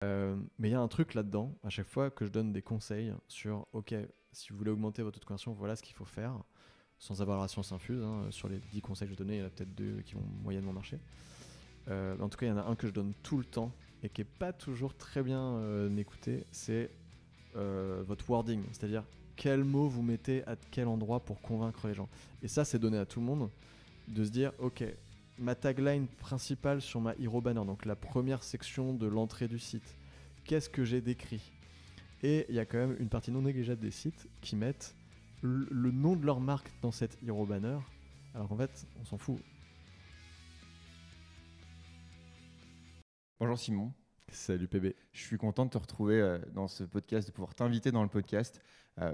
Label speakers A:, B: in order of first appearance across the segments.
A: Mais il y a un truc là-dedans, à chaque fois que je donne des conseils sur, ok, si vous voulez augmenter votre taux de conversion, voilà ce qu'il faut faire, sans avoir la science infuse. Sur les 10 conseils que je donnais, il y en a peut-être 2 qui vont moyennement marcher. En tout cas, il y en a un que je donne tout le temps et qui n'est pas toujours très bien écouté, c'est votre wording, c'est-à-dire quel mot vous mettez à quel endroit pour convaincre les gens. Et ça, c'est donné à tout le monde de se dire, ok, ma tagline principale sur ma hero banner, donc la première section de l'entrée du site, qu'est-ce que j'ai décrit? Et il y a quand même une partie non négligeable des sites qui mettent le nom de leur marque dans cette hero banner, alors qu'en fait, on s'en fout.
B: Bonjour Simon,
A: Salut PB.
B: je suis content de te retrouver dans ce podcast, de pouvoir t'inviter dans le podcast.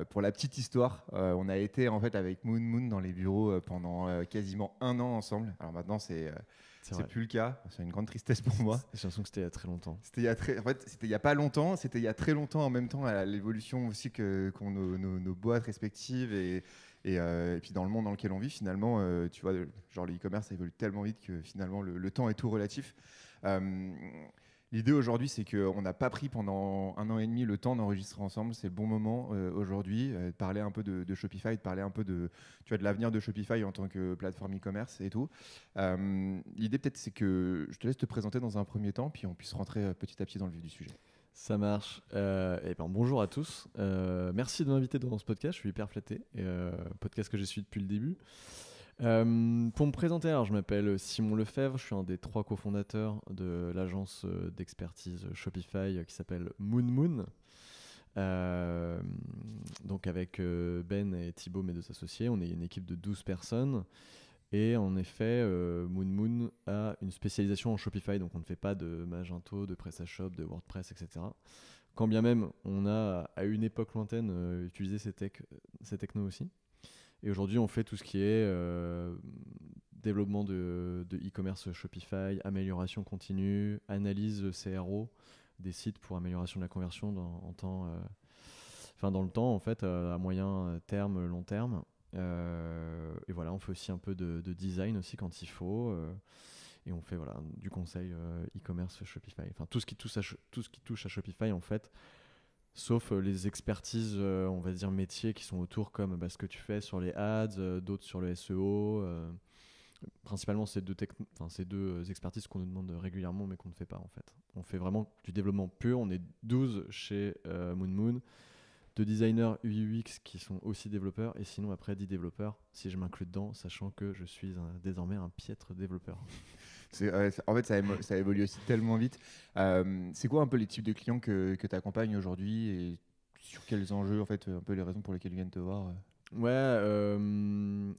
B: Pour la petite histoire, on a été en fait avec Moon Moon dans les bureaux pendant quasiment 1 an ensemble. Alors maintenant
A: C'est
B: c'est
A: vrai.
B: plus le cas, c'est une grande tristesse pour moi.
A: J'ai l'impression que c'était il y a très longtemps.
B: En fait, c'était il y a pas longtemps, c'était il y a très longtemps en même temps à l'évolution aussi qu'ont nos boîtes respectives et puis dans le monde dans lequel on vit finalement, tu vois, genre le e-commerce ça évolue tellement vite que finalement le temps est tout relatif. Euh, L'idée aujourd'hui, c'est qu'on n'a pas pris pendant 1 an et demi le temps d'enregistrer ensemble. C'est le bon moment aujourd'hui de parler un peu de Shopify, de parler un peu de l'avenir de Shopify en tant que plateforme e-commerce et tout. L'idée peut-être, c'est que je te laisse te présenter dans un premier temps, puis on puisse rentrer petit à petit dans le vif du sujet.
A: Ça marche. Bonjour à tous. Merci de m'inviter dans ce podcast. Je suis hyper flatté. Podcast que je suis depuis le début. Pour me présenter, alors je m'appelle Simon Lefebvre. Je suis un des 3 cofondateurs de l'agence d'expertise Shopify qui s'appelle Moon Moon. Donc avec Ben et Thibaut, mes 2 associés, on est une équipe de 12 personnes. Et en effet, Moon Moon a une spécialisation en Shopify, donc on ne fait pas de Magento, de PrestaShop, de WordPress, etc. Quand bien même, on a à une époque lointaine utilisé ces technos aussi. Et aujourd'hui, on fait tout ce qui est développement de e-commerce Shopify, amélioration continue, analyse CRO des sites pour amélioration de la conversion dans le temps, en fait, à moyen terme, long terme. Et voilà, on fait aussi un peu de design aussi quand il faut. Et on fait voilà, du conseil e-commerce Shopify. Enfin, tout ce qui touche à Shopify, en fait, sauf les expertises, on va dire métiers qui sont autour, comme ce que tu fais sur les ads, d'autres sur le SEO. Principalement, ces deux expertises qu'on nous demande régulièrement, mais qu'on ne fait pas en fait. On fait vraiment du développement pur. On est 12 chez Moon Moon. 2 designers UI UX qui sont aussi développeurs, et sinon après 10 développeurs, si je m'inclus dedans, sachant que je suis désormais un piètre développeur.
B: En fait, ça évolue aussi tellement vite. C'est quoi un peu les types de clients que tu accompagnes aujourd'hui et sur quels enjeux, en fait, un peu les raisons pour lesquelles ils viennent te voir
A: Ouais,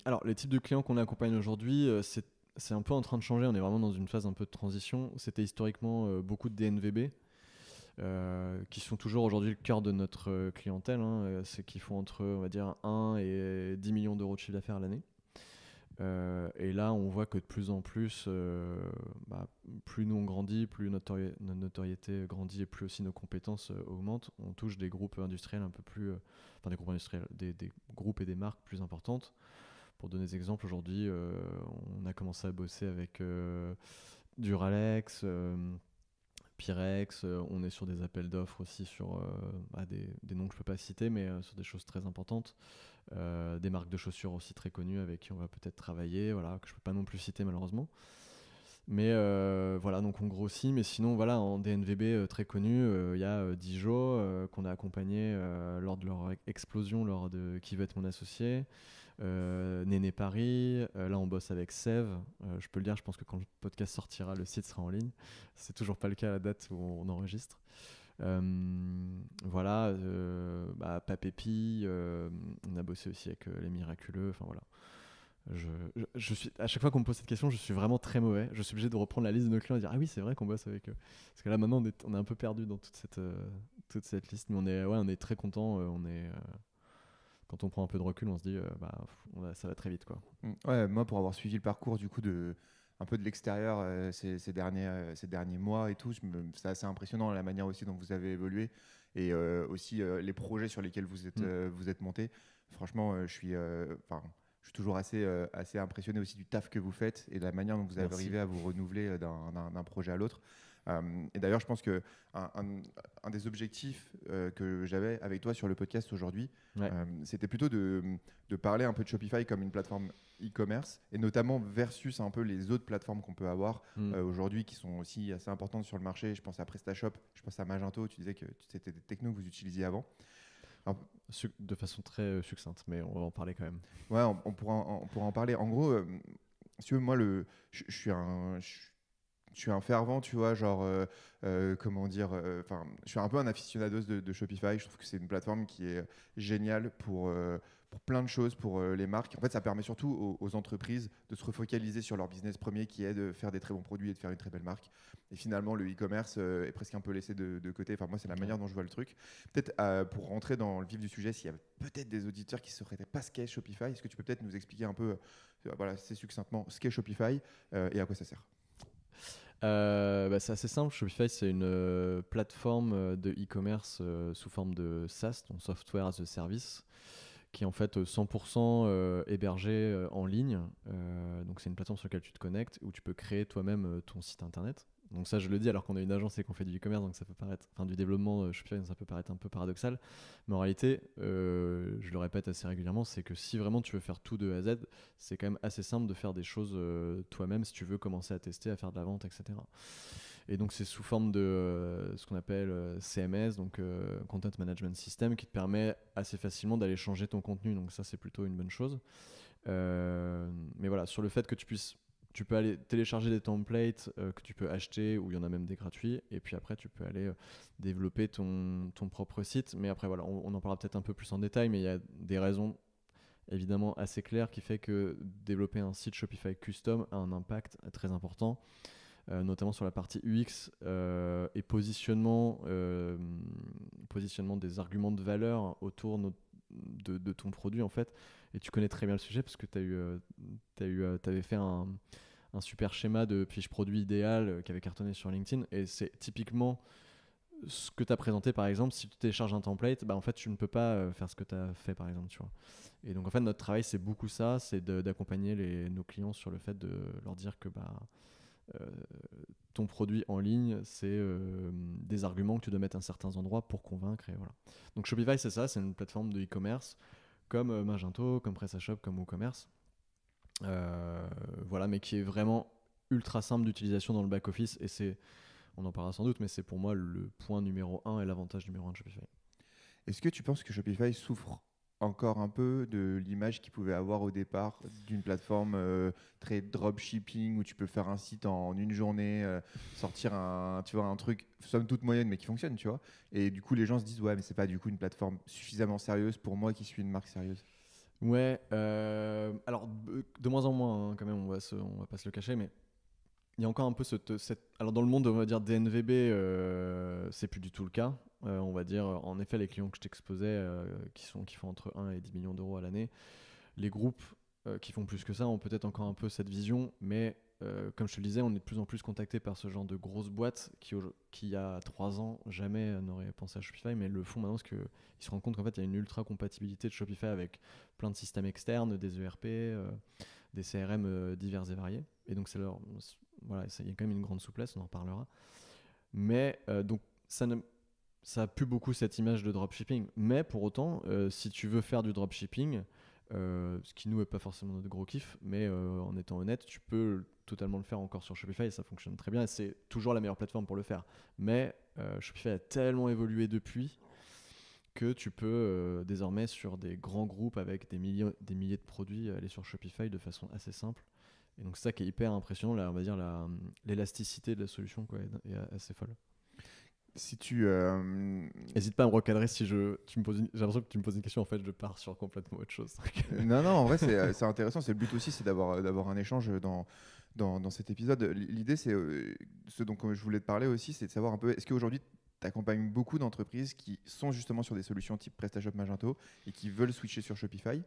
A: alors les types de clients qu'on accompagne aujourd'hui, c'est un peu en train de changer. On est vraiment dans une phase un peu de transition. C'était historiquement beaucoup de DNVB, qui sont toujours aujourd'hui le cœur de notre clientèle. C'est qui font entre, on va dire, 1 et 10 millions d'euros de chiffre d'affaires à l'année. Et là, on voit que de plus en plus, plus nous on grandit, plus notre notoriété grandit et plus aussi nos compétences augmentent. On touche des groupes industriels un peu plus, enfin des groupes industriels, des groupes et des marques plus importantes. Pour donner des exemples, aujourd'hui, on a commencé à bosser avec Duralex, Pyrex. On est sur des appels d'offres aussi sur des noms que je peux pas citer, mais sur des choses très importantes. Des marques de chaussures aussi très connues avec qui on va peut-être travailler, voilà, que je peux pas non plus citer malheureusement. Mais voilà, donc on grossit. Mais sinon, voilà, en DNVB très connu, il y a Dijo qu'on a accompagné lors de leur explosion, lors de Qui veut être mon associé. Néné Paris, là on bosse avec Sève. Je peux le dire, je pense que quand le podcast sortira, le site sera en ligne. C'est toujours pas le cas à la date où on enregistre. Voilà, Papépi, on a bossé aussi avec Les Miraculeux, enfin voilà. Je suis, à chaque fois qu'on me pose cette question, je suis vraiment très mauvais. Je suis obligé de reprendre la liste de nos clients et dire ah oui, c'est vrai qu'on bosse avec eux. Parce que là maintenant, on est un peu perdu dans toute cette liste, mais on est très content. Quand on prend un peu de recul, on se dit ça va très vite quoi.
B: Ouais, moi, pour avoir suivi le parcours du coup un peu de l'extérieur ces derniers mois et tout, c'est assez impressionnant la manière aussi dont vous avez évolué et aussi les projets sur lesquels vous êtes monté. Franchement, je suis toujours assez impressionné aussi du taf que vous faites et de la manière dont vous
A: Merci.
B: arrivez à vous renouveler d'un projet à l'autre. Et d'ailleurs, je pense que un des objectifs que j'avais avec toi sur le podcast aujourd'hui,
A: Ouais.
B: c'était plutôt de parler un peu de Shopify comme une plateforme e-commerce, et notamment versus un peu les autres plateformes qu'on peut avoir aujourd'hui, qui sont aussi assez importantes sur le marché. Je pense à PrestaShop, je pense à Magento. Tu disais que c'était des technos que vous utilisiez avant. Alors,
A: De façon très succincte, mais on va en parler quand même.
B: ouais, on pourra en parler. En gros, si tu veux, moi, je suis un fervent, tu vois, genre, comment dire, je suis un peu un aficionados de Shopify. Je trouve que c'est une plateforme qui est géniale pour plein de choses, pour les marques. En fait, ça permet surtout aux entreprises de se refocaliser sur leur business premier, qui est de faire des très bons produits et de faire une très belle marque. Et finalement, le e-commerce est presque un peu laissé de côté. Enfin, moi, c'est la manière dont je vois le truc. Peut-être pour rentrer dans le vif du sujet, s'il y a peut-être des auditeurs qui ne sauraient pas ce qu'est Shopify, est-ce que tu peux peut-être nous expliquer un peu, voilà, assez succinctement, ce qu'est Shopify et à quoi ça sert?
A: C'est assez simple. Shopify, c'est une plateforme de e-commerce sous forme de SaaS, donc Software as a Service, qui est en fait 100% hébergé en ligne. Donc c'est une plateforme sur laquelle tu te connectes, où tu peux créer toi-même ton site internet. Donc ça, je le dis alors qu'on est une agence et qu'on fait du e-commerce, donc ça peut paraître, enfin du développement Shopify, donc ça peut paraître un peu paradoxal. Mais en réalité, je le répète assez régulièrement, c'est que si vraiment tu veux faire tout de A à Z, c'est quand même assez simple de faire des choses toi-même si tu veux commencer à tester, à faire de la vente, etc. Et donc c'est sous forme de ce qu'on appelle CMS, donc Content Management System, qui te permet assez facilement d'aller changer ton contenu. Donc ça, c'est plutôt une bonne chose. Mais voilà, sur le fait que tu peux aller télécharger des templates que tu peux acheter, ou il y en a même des gratuits, et puis après tu peux aller développer ton propre site. Mais après voilà, on en parlera peut-être un peu plus en détail, mais il y a des raisons évidemment assez claires qui fait que développer un site Shopify custom a un impact très important. Notamment sur la partie UX et positionnement des arguments de valeur autour de ton produit en fait. Et tu connais très bien le sujet parce que t'avais fait un super schéma de fiche produit idéal qui avait cartonné sur LinkedIn, et c'est typiquement ce que tu as présenté. Par exemple, si tu télécharges un template, bah en fait tu ne peux pas faire ce que tu as fait par exemple, tu vois. Et donc en fait notre travail c'est beaucoup ça, c'est d'accompagner nos clients sur le fait de leur dire que euh, ton produit en ligne, c'est des arguments que tu dois mettre à certains endroits pour convaincre. Et voilà. Donc Shopify, c'est ça, c'est une plateforme de e-commerce comme Magento, comme PrestaShop, comme WooCommerce. Voilà, mais qui est vraiment ultra simple d'utilisation dans le back-office. Et on en parlera sans doute, mais c'est pour moi le point numéro 1 et l'avantage numéro 1 de Shopify.
B: Est-ce que tu penses que Shopify souffre encore un peu de l'image qu'il pouvait avoir au départ d'une plateforme très dropshipping, où tu peux faire un site en une journée, sortir tu vois, un truc somme toute moyenne mais qui fonctionne, tu vois. Et du coup, les gens se disent ouais, mais c'est pas du coup une plateforme suffisamment sérieuse pour moi qui suis une marque sérieuse.
A: Ouais, alors de moins en moins hein, quand même, on va pas se le cacher, mais il y a encore un peu alors dans le monde, on va dire DNVB, c'est plus du tout le cas. On va dire, en effet, les clients que je t'exposais, qui font entre 1 et 10 millions d'euros à l'année, les groupes qui font plus que ça ont peut-être encore un peu cette vision, mais comme je te le disais, on est de plus en plus contacté par ce genre de grosses boîtes qui il y a 3 ans, jamais n'auraient pensé à Shopify, mais le font maintenant parce qu'ils se rendent compte qu'en fait, il y a une ultra compatibilité de Shopify avec plein de systèmes externes, des ERP, des CRM divers et variés. Et donc, voilà, il y a quand même une grande souplesse, on en reparlera. Mais donc, ça a plus beaucoup cette image de dropshipping. Mais pour autant, si tu veux faire du dropshipping, ce qui nous est pas forcément notre gros kiff, mais en étant honnête, tu peux totalement le faire encore sur Shopify et ça fonctionne très bien. Et c'est toujours la meilleure plateforme pour le faire. Mais Shopify a tellement évolué depuis que tu peux désormais sur des grands groupes avec des milliers de produits aller sur Shopify de façon assez simple. Et donc c'est ça qui est hyper impressionnant, là, on va dire l'élasticité de la solution quoi, est assez folle.
B: Si tu,
A: N'hésite pas à me recadrer si j'ai l'impression que tu me poses une question, en fait je pars sur complètement autre chose.
B: Non, non, en vrai, c'est intéressant. C'est le but aussi, c'est d'avoir un échange dans cet épisode. L'idée, c'est ce dont je voulais te parler aussi, c'est de savoir un peu, est-ce qu'aujourd'hui, tu accompagnes beaucoup d'entreprises qui sont justement sur des solutions type PrestaShop, Magento et qui veulent switcher sur Shopify?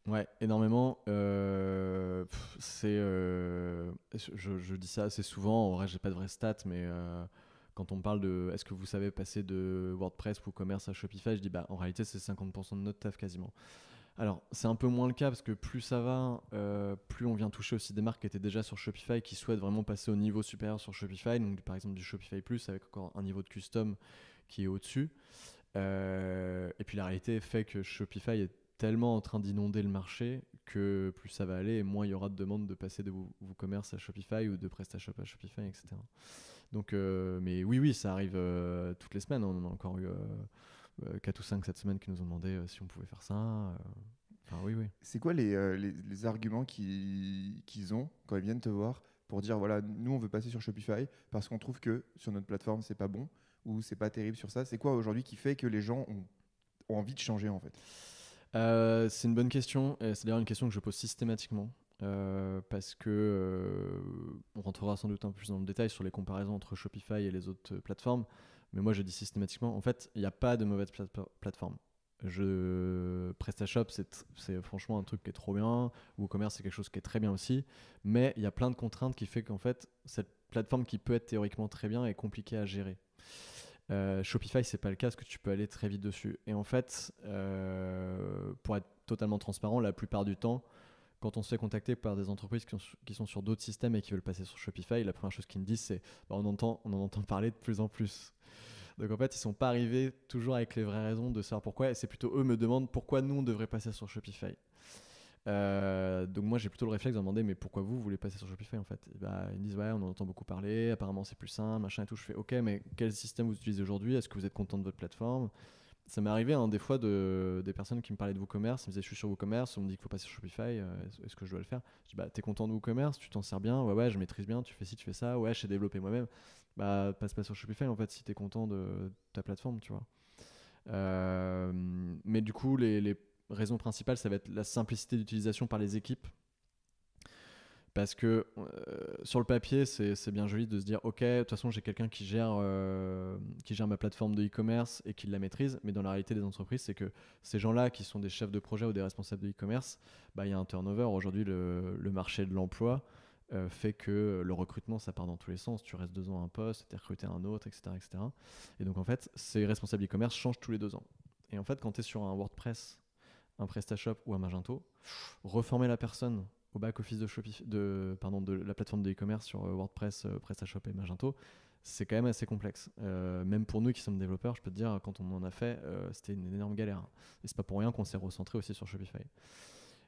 A: Ouais, énormément. Je dis ça assez souvent, en vrai j'ai pas de vraies stats, mais quand on me parle de est-ce que vous savez passer de WordPress ou commerce à Shopify, je dis bah en réalité c'est 50% de notre taf quasiment. Alors, c'est un peu moins le cas parce que plus ça va, plus on vient toucher aussi des marques qui étaient déjà sur Shopify qui souhaitent vraiment passer au niveau supérieur sur Shopify. Donc, par exemple, du Shopify Plus avec encore un niveau de custom qui est au-dessus. Et puis, la réalité fait que Shopify est tellement en train d'inonder le marché que plus ça va aller et moins il y aura de demandes de passer de WooCommerce à Shopify ou de PrestaShop à Shopify, etc. Donc, mais oui, oui, ça arrive toutes les semaines. On en a encore eu 4 ou 5 cette semaine qui nous ont demandé si on pouvait faire ça. Enfin, oui, oui.
B: C'est quoi les arguments qu'ils ont quand ils viennent te voir pour dire voilà, nous on veut passer sur Shopify parce qu'on trouve que sur notre plateforme c'est pas bon ou c'est pas terrible sur ça. C'est quoi aujourd'hui qui fait que les gens ont envie de changer en fait?
A: C'est une bonne question. Et c'est d'ailleurs une question que je pose systématiquement. Parce que on rentrera sans doute un peu plus dans le détail sur les comparaisons entre Shopify et les autres plateformes. Mais moi, je dis systématiquement, en fait, il n'y a pas de mauvaise plateforme. PrestaShop, c'est franchement un truc qui est trop bien. WooCommerce, c'est quelque chose qui est très bien aussi. Mais il y a plein de contraintes qui fait qu'en fait, cette plateforme qui peut être théoriquement très bien est compliquée à gérer. Shopify, c'est pas le cas parce que tu peux aller très vite dessus. Et en fait, pour être totalement transparent, la plupart du temps, quand on se fait contacter par des entreprises qui sont sur d'autres systèmes et qui veulent passer sur Shopify, la première chose qu'ils me disent, c'est bah, on en entend parler de plus en plus. Donc en fait, ils sont pas arrivés toujours avec les vraies raisons de savoir pourquoi. Et c'est plutôt eux me demandent pourquoi nous on devrait passer sur Shopify. Donc moi j'ai plutôt le réflexe de demander mais pourquoi vous voulez passer sur Shopify en fait. Et bah, ils me disent ouais on en entend beaucoup parler, apparemment c'est plus simple, machin et tout. Je fais ok mais quel système vous utilisez aujourd'hui? Est-ce que vous êtes content de votre plateforme? Ça m'est arrivé des fois des personnes qui me parlaient de WooCommerce, ils me disaient je suis sur WooCommerce, on me dit qu'il faut passer sur Shopify, est-ce que je dois le faire? Je dis bah t'es content de WooCommerce, tu t'en sers bien, ouais ouais je maîtrise bien, tu fais ci, tu fais ça, ouais je sais développer moi-même, bah passe pas sur Shopify en fait si t'es content de ta plateforme, tu vois. Mais du coup les raisons principales ça va être la simplicité d'utilisation par les équipes. Parce que sur le papier, c'est bien joli de se dire, ok, de toute façon, j'ai quelqu'un qui gère ma plateforme de e-commerce et qui la maîtrise. Mais dans la réalité des entreprises, c'est que ces gens-là qui sont des chefs de projet ou des responsables de e-commerce, bah, y a un turnover. Aujourd'hui, le marché de l'emploi fait que le recrutement, ça part dans tous les sens. Tu restes 2 ans à un poste, tu es recruté à un autre, etc., etc. Et donc, en fait, ces responsables e-commerce changent tous les 2 ans. Et en fait, quand tu es sur un WordPress, un PrestaShop ou un Magento, reformer la personne au back-office de la plateforme de e-commerce sur WordPress, PrestaShop et Magento, c'est quand même assez complexe. Même pour nous qui sommes développeurs, je peux te dire, quand on en a fait, c'était une énorme galère. Et c'est pas pour rien qu'on s'est recentré aussi sur Shopify.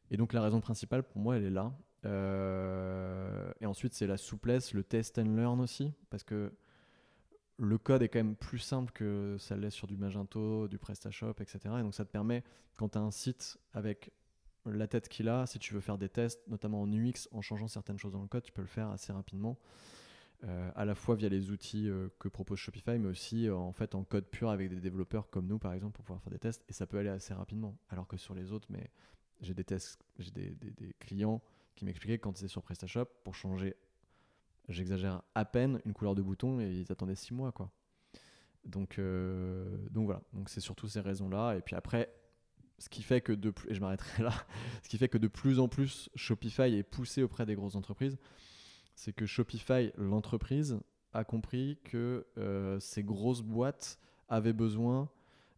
A: Et donc la raison principale, pour moi, elle est là. Et ensuite, c'est la souplesse, le test and learn aussi, parce que le code est quand même plus simple que ça l'est sur du Magento, du PrestaShop, etc. Et donc ça te permet, quand tu as un site avec la tête qu'il a, si tu veux faire des tests, notamment en UX, en changeant certaines choses dans le code, tu peux le faire assez rapidement, à la fois via les outils que propose Shopify, mais aussi en fait en code pur avec des développeurs comme nous, par exemple, pour pouvoir faire des tests. Et ça peut aller assez rapidement. Alors que sur les autres, mais j'ai des clients qui m'expliquaient que quand ils étaient sur PrestaShop, pour changer, j'exagère à peine, une couleur de bouton, et ils attendaient 6 mois, quoi. Donc voilà, donc c'est surtout ces raisons-là. Et puis après, ce qui fait que et je m'arrêterai là, ce qui fait que de plus en plus Shopify est poussé auprès des grosses entreprises, c'est que Shopify, l'entreprise, a compris que ces grosses boîtes avaient besoin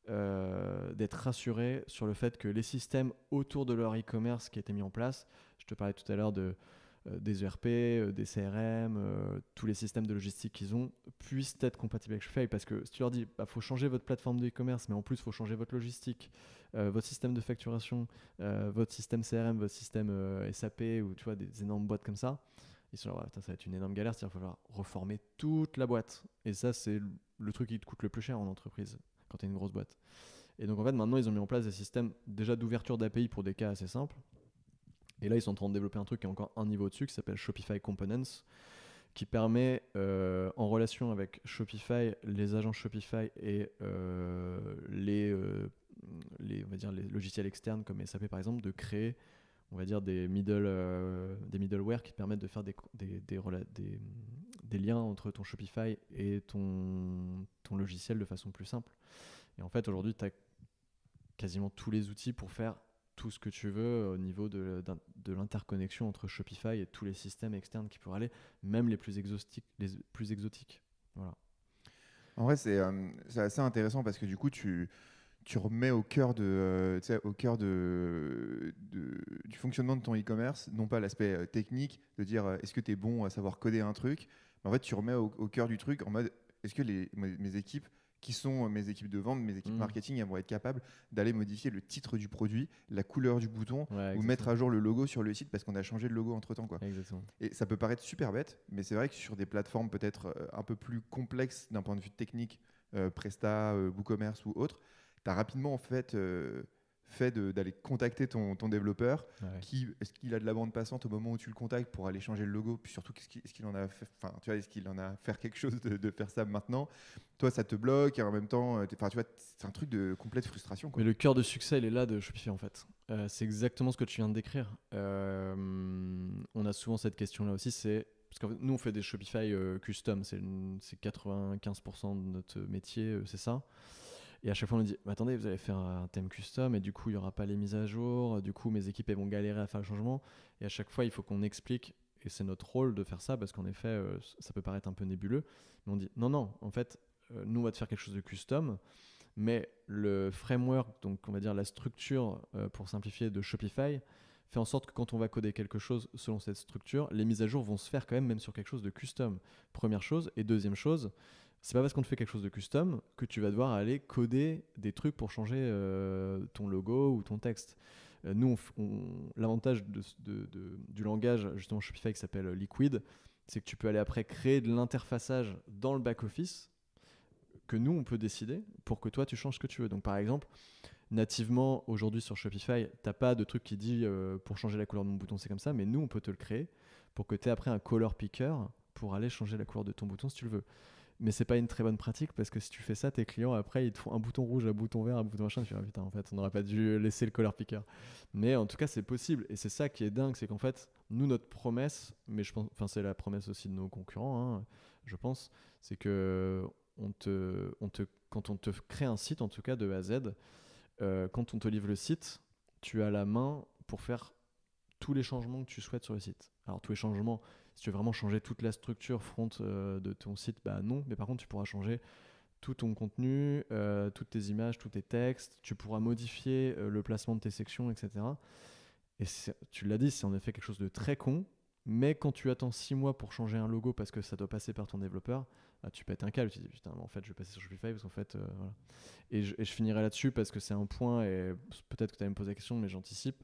A: d'être rassurées sur le fait que les systèmes autour de leur e-commerce qui étaient mis en place, je te parlais tout à l'heure des ERP, des CRM, tous les systèmes de logistique qu'ils ont, puissent être compatibles avec Shopify. Parce que si tu leur dis, bah, faut changer votre plateforme de e-commerce, mais en plus, il faut changer votre logistique, votre système de facturation, votre système CRM, votre système SAP, ou tu vois, des énormes boîtes comme ça, ils sont là, ouais, ça va être une énorme galère, c'est-à-dire qu'il va falloir reformer toute la boîte. Et ça, c'est le truc qui te coûte le plus cher en entreprise, quand tu es une grosse boîte. Et donc, en fait, maintenant, ils ont mis en place des systèmes déjà d'ouverture d'API pour des cas assez simples. Et là, ils sont en train de développer un truc qui est encore un niveau au-dessus, qui s'appelle Shopify Components, qui permet, en relation avec Shopify, les agents Shopify et on va dire, les logiciels externes comme SAP par exemple, de créer, on va dire, des middleware qui permettent de faire des liens entre ton Shopify et ton logiciel de façon plus simple. Et en fait, aujourd'hui, tu as quasiment tous les outils pour faire tout ce que tu veux au niveau de l'interconnexion entre Shopify et tous les systèmes externes qui pourraient aller, même les plus exotiques. Voilà.
B: En vrai, c'est assez intéressant parce que du coup, tu tu remets au cœur, tu sais, au cœur du fonctionnement de ton e-commerce, non pas l'aspect technique, de dire est-ce que tu es bon à savoir coder un truc, mais en fait, tu remets au cœur du truc en mode est-ce que mes équipes, qui sont mes équipes de vente, mes équipes marketing, elles vont être capables d'aller modifier le titre du produit, la couleur du bouton,
A: Ouais,
B: ou mettre à jour le logo sur le site parce qu'on a changé le logo entre-temps, quoi.
A: Exactement.
B: Et ça peut paraître super bête, mais c'est vrai que sur des plateformes peut-être un peu plus complexes d'un point de vue technique, Presta, WooCommerce ou autre, tu as rapidement en fait d'aller contacter ton développeur. Est-ce qu'il a de la bande passante au moment où tu le contactes pour aller changer le logo, puis surtout est-ce qu'il en a fait, tu vois, est-ce qu'il en a faire quelque chose de faire ça maintenant. Toi, ça te bloque et en même temps, tu vois, c'est un truc de complète frustration, quoi.
A: Mais le cœur de succès, il est là de Shopify en fait. C'est exactement ce que tu viens de décrire. On a souvent cette question-là aussi, parce que nous on fait des Shopify custom, c'est 95% de notre métier, c'est ça. Et à chaque fois on nous dit, attendez, vous allez faire un thème custom et du coup il n'y aura pas les mises à jour, du coup mes équipes elles vont galérer à faire le changement. Et à chaque fois il faut qu'on explique, et c'est notre rôle de faire ça, parce qu'en effet ça peut paraître un peu nébuleux, mais on dit non, en fait nous on va te faire quelque chose de custom, mais le framework, donc on va dire la structure pour simplifier de Shopify, fait en sorte que quand on va coder quelque chose selon cette structure, les mises à jour vont se faire quand même sur quelque chose de custom. Première chose. Et deuxième chose, c'est pas parce qu'on te fait quelque chose de custom que tu vas devoir aller coder des trucs pour changer ton logo ou ton texte. Nous, l'avantage du langage justement Shopify qui s'appelle Liquid, c'est que tu peux aller après créer de l'interfaçage dans le back-office que nous, on peut décider pour que toi, tu changes ce que tu veux. Donc, par exemple, nativement, aujourd'hui sur Shopify, tu n'as pas de truc qui dit pour changer la couleur de mon bouton, c'est comme ça, mais nous, on peut te le créer pour que tu aies après un color picker pour aller changer la couleur de ton bouton si tu le veux. Mais c'est pas une très bonne pratique parce que si tu fais ça, tes clients après ils te font un bouton rouge, un bouton vert, un bouton machin. Tu fais putain, en fait, on n'aurait pas dû laisser le color picker. Mais en tout cas, c'est possible et c'est ça qui est dingue, c'est qu'en fait, nous, notre promesse, mais je pense, enfin, c'est la promesse aussi de nos concurrents, hein, je pense, c'est que quand on te crée un site, en tout cas de A à Z, quand on te livre le site, tu as la main pour faire tous les changements que tu souhaites sur le site. Alors tous les changements, si tu veux vraiment changer toute la structure front de ton site, bah non, mais par contre tu pourras changer tout ton contenu, toutes tes images, tous tes textes, tu pourras modifier le placement de tes sections, etc. Et tu l'as dit, c'est en effet quelque chose de très con, mais quand tu attends 6 mois pour changer un logo parce que ça doit passer par ton développeur, bah, tu pètes un câble, tu te dis putain, en fait je vais passer sur Shopify parce qu'en fait, voilà. Et je finirai là-dessus parce que c'est un point, et peut-être que tu allais me poser la question, mais j'anticipe.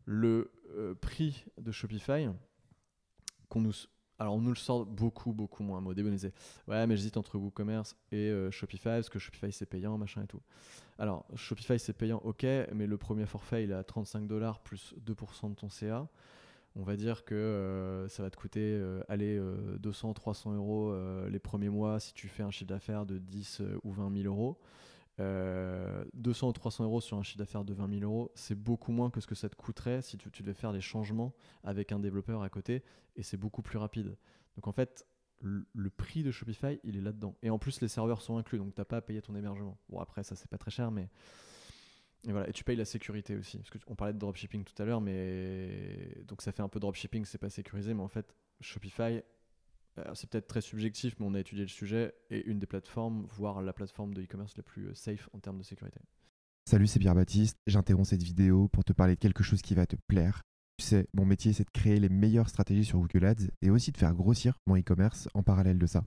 A: Le prix de Shopify, qu'on nous, alors on nous le sort beaucoup moins. Au début on disait ouais mais j'hésite entre WooCommerce et Shopify parce que Shopify c'est payant machin et tout. Alors Shopify c'est payant, ok, mais le premier forfait il est à $35 plus 2% de ton CA. On va dire que ça va te coûter 200-300 euros les premiers mois si tu fais un chiffre d'affaires de 10 ou 20 000 euros. 200 ou 300 euros sur un chiffre d'affaires de 20 000 euros, c'est beaucoup moins que ce que ça te coûterait si tu devais faire des changements avec un développeur à côté, et c'est beaucoup plus rapide. Donc en fait, le prix de Shopify, il est là-dedans. Et en plus, les serveurs sont inclus, donc tu n'as pas à payer ton hébergement. Bon, après, ça, c'est pas très cher, mais. Et voilà, et tu payes la sécurité aussi. Parce qu'on parlait de dropshipping tout à l'heure, mais. Donc ça fait un peu dropshipping, c'est pas sécurisé, mais en fait, Shopify, c'est peut-être très subjectif, mais on a étudié le sujet, et une des plateformes, voire la plateforme de e-commerce la plus safe en termes de sécurité.
B: Salut, c'est Pierre Baptiste. J'interromps cette vidéo pour te parler de quelque chose qui va te plaire. Tu sais, mon métier, c'est de créer les meilleures stratégies sur Google Ads et aussi de faire grossir mon e-commerce en parallèle de ça.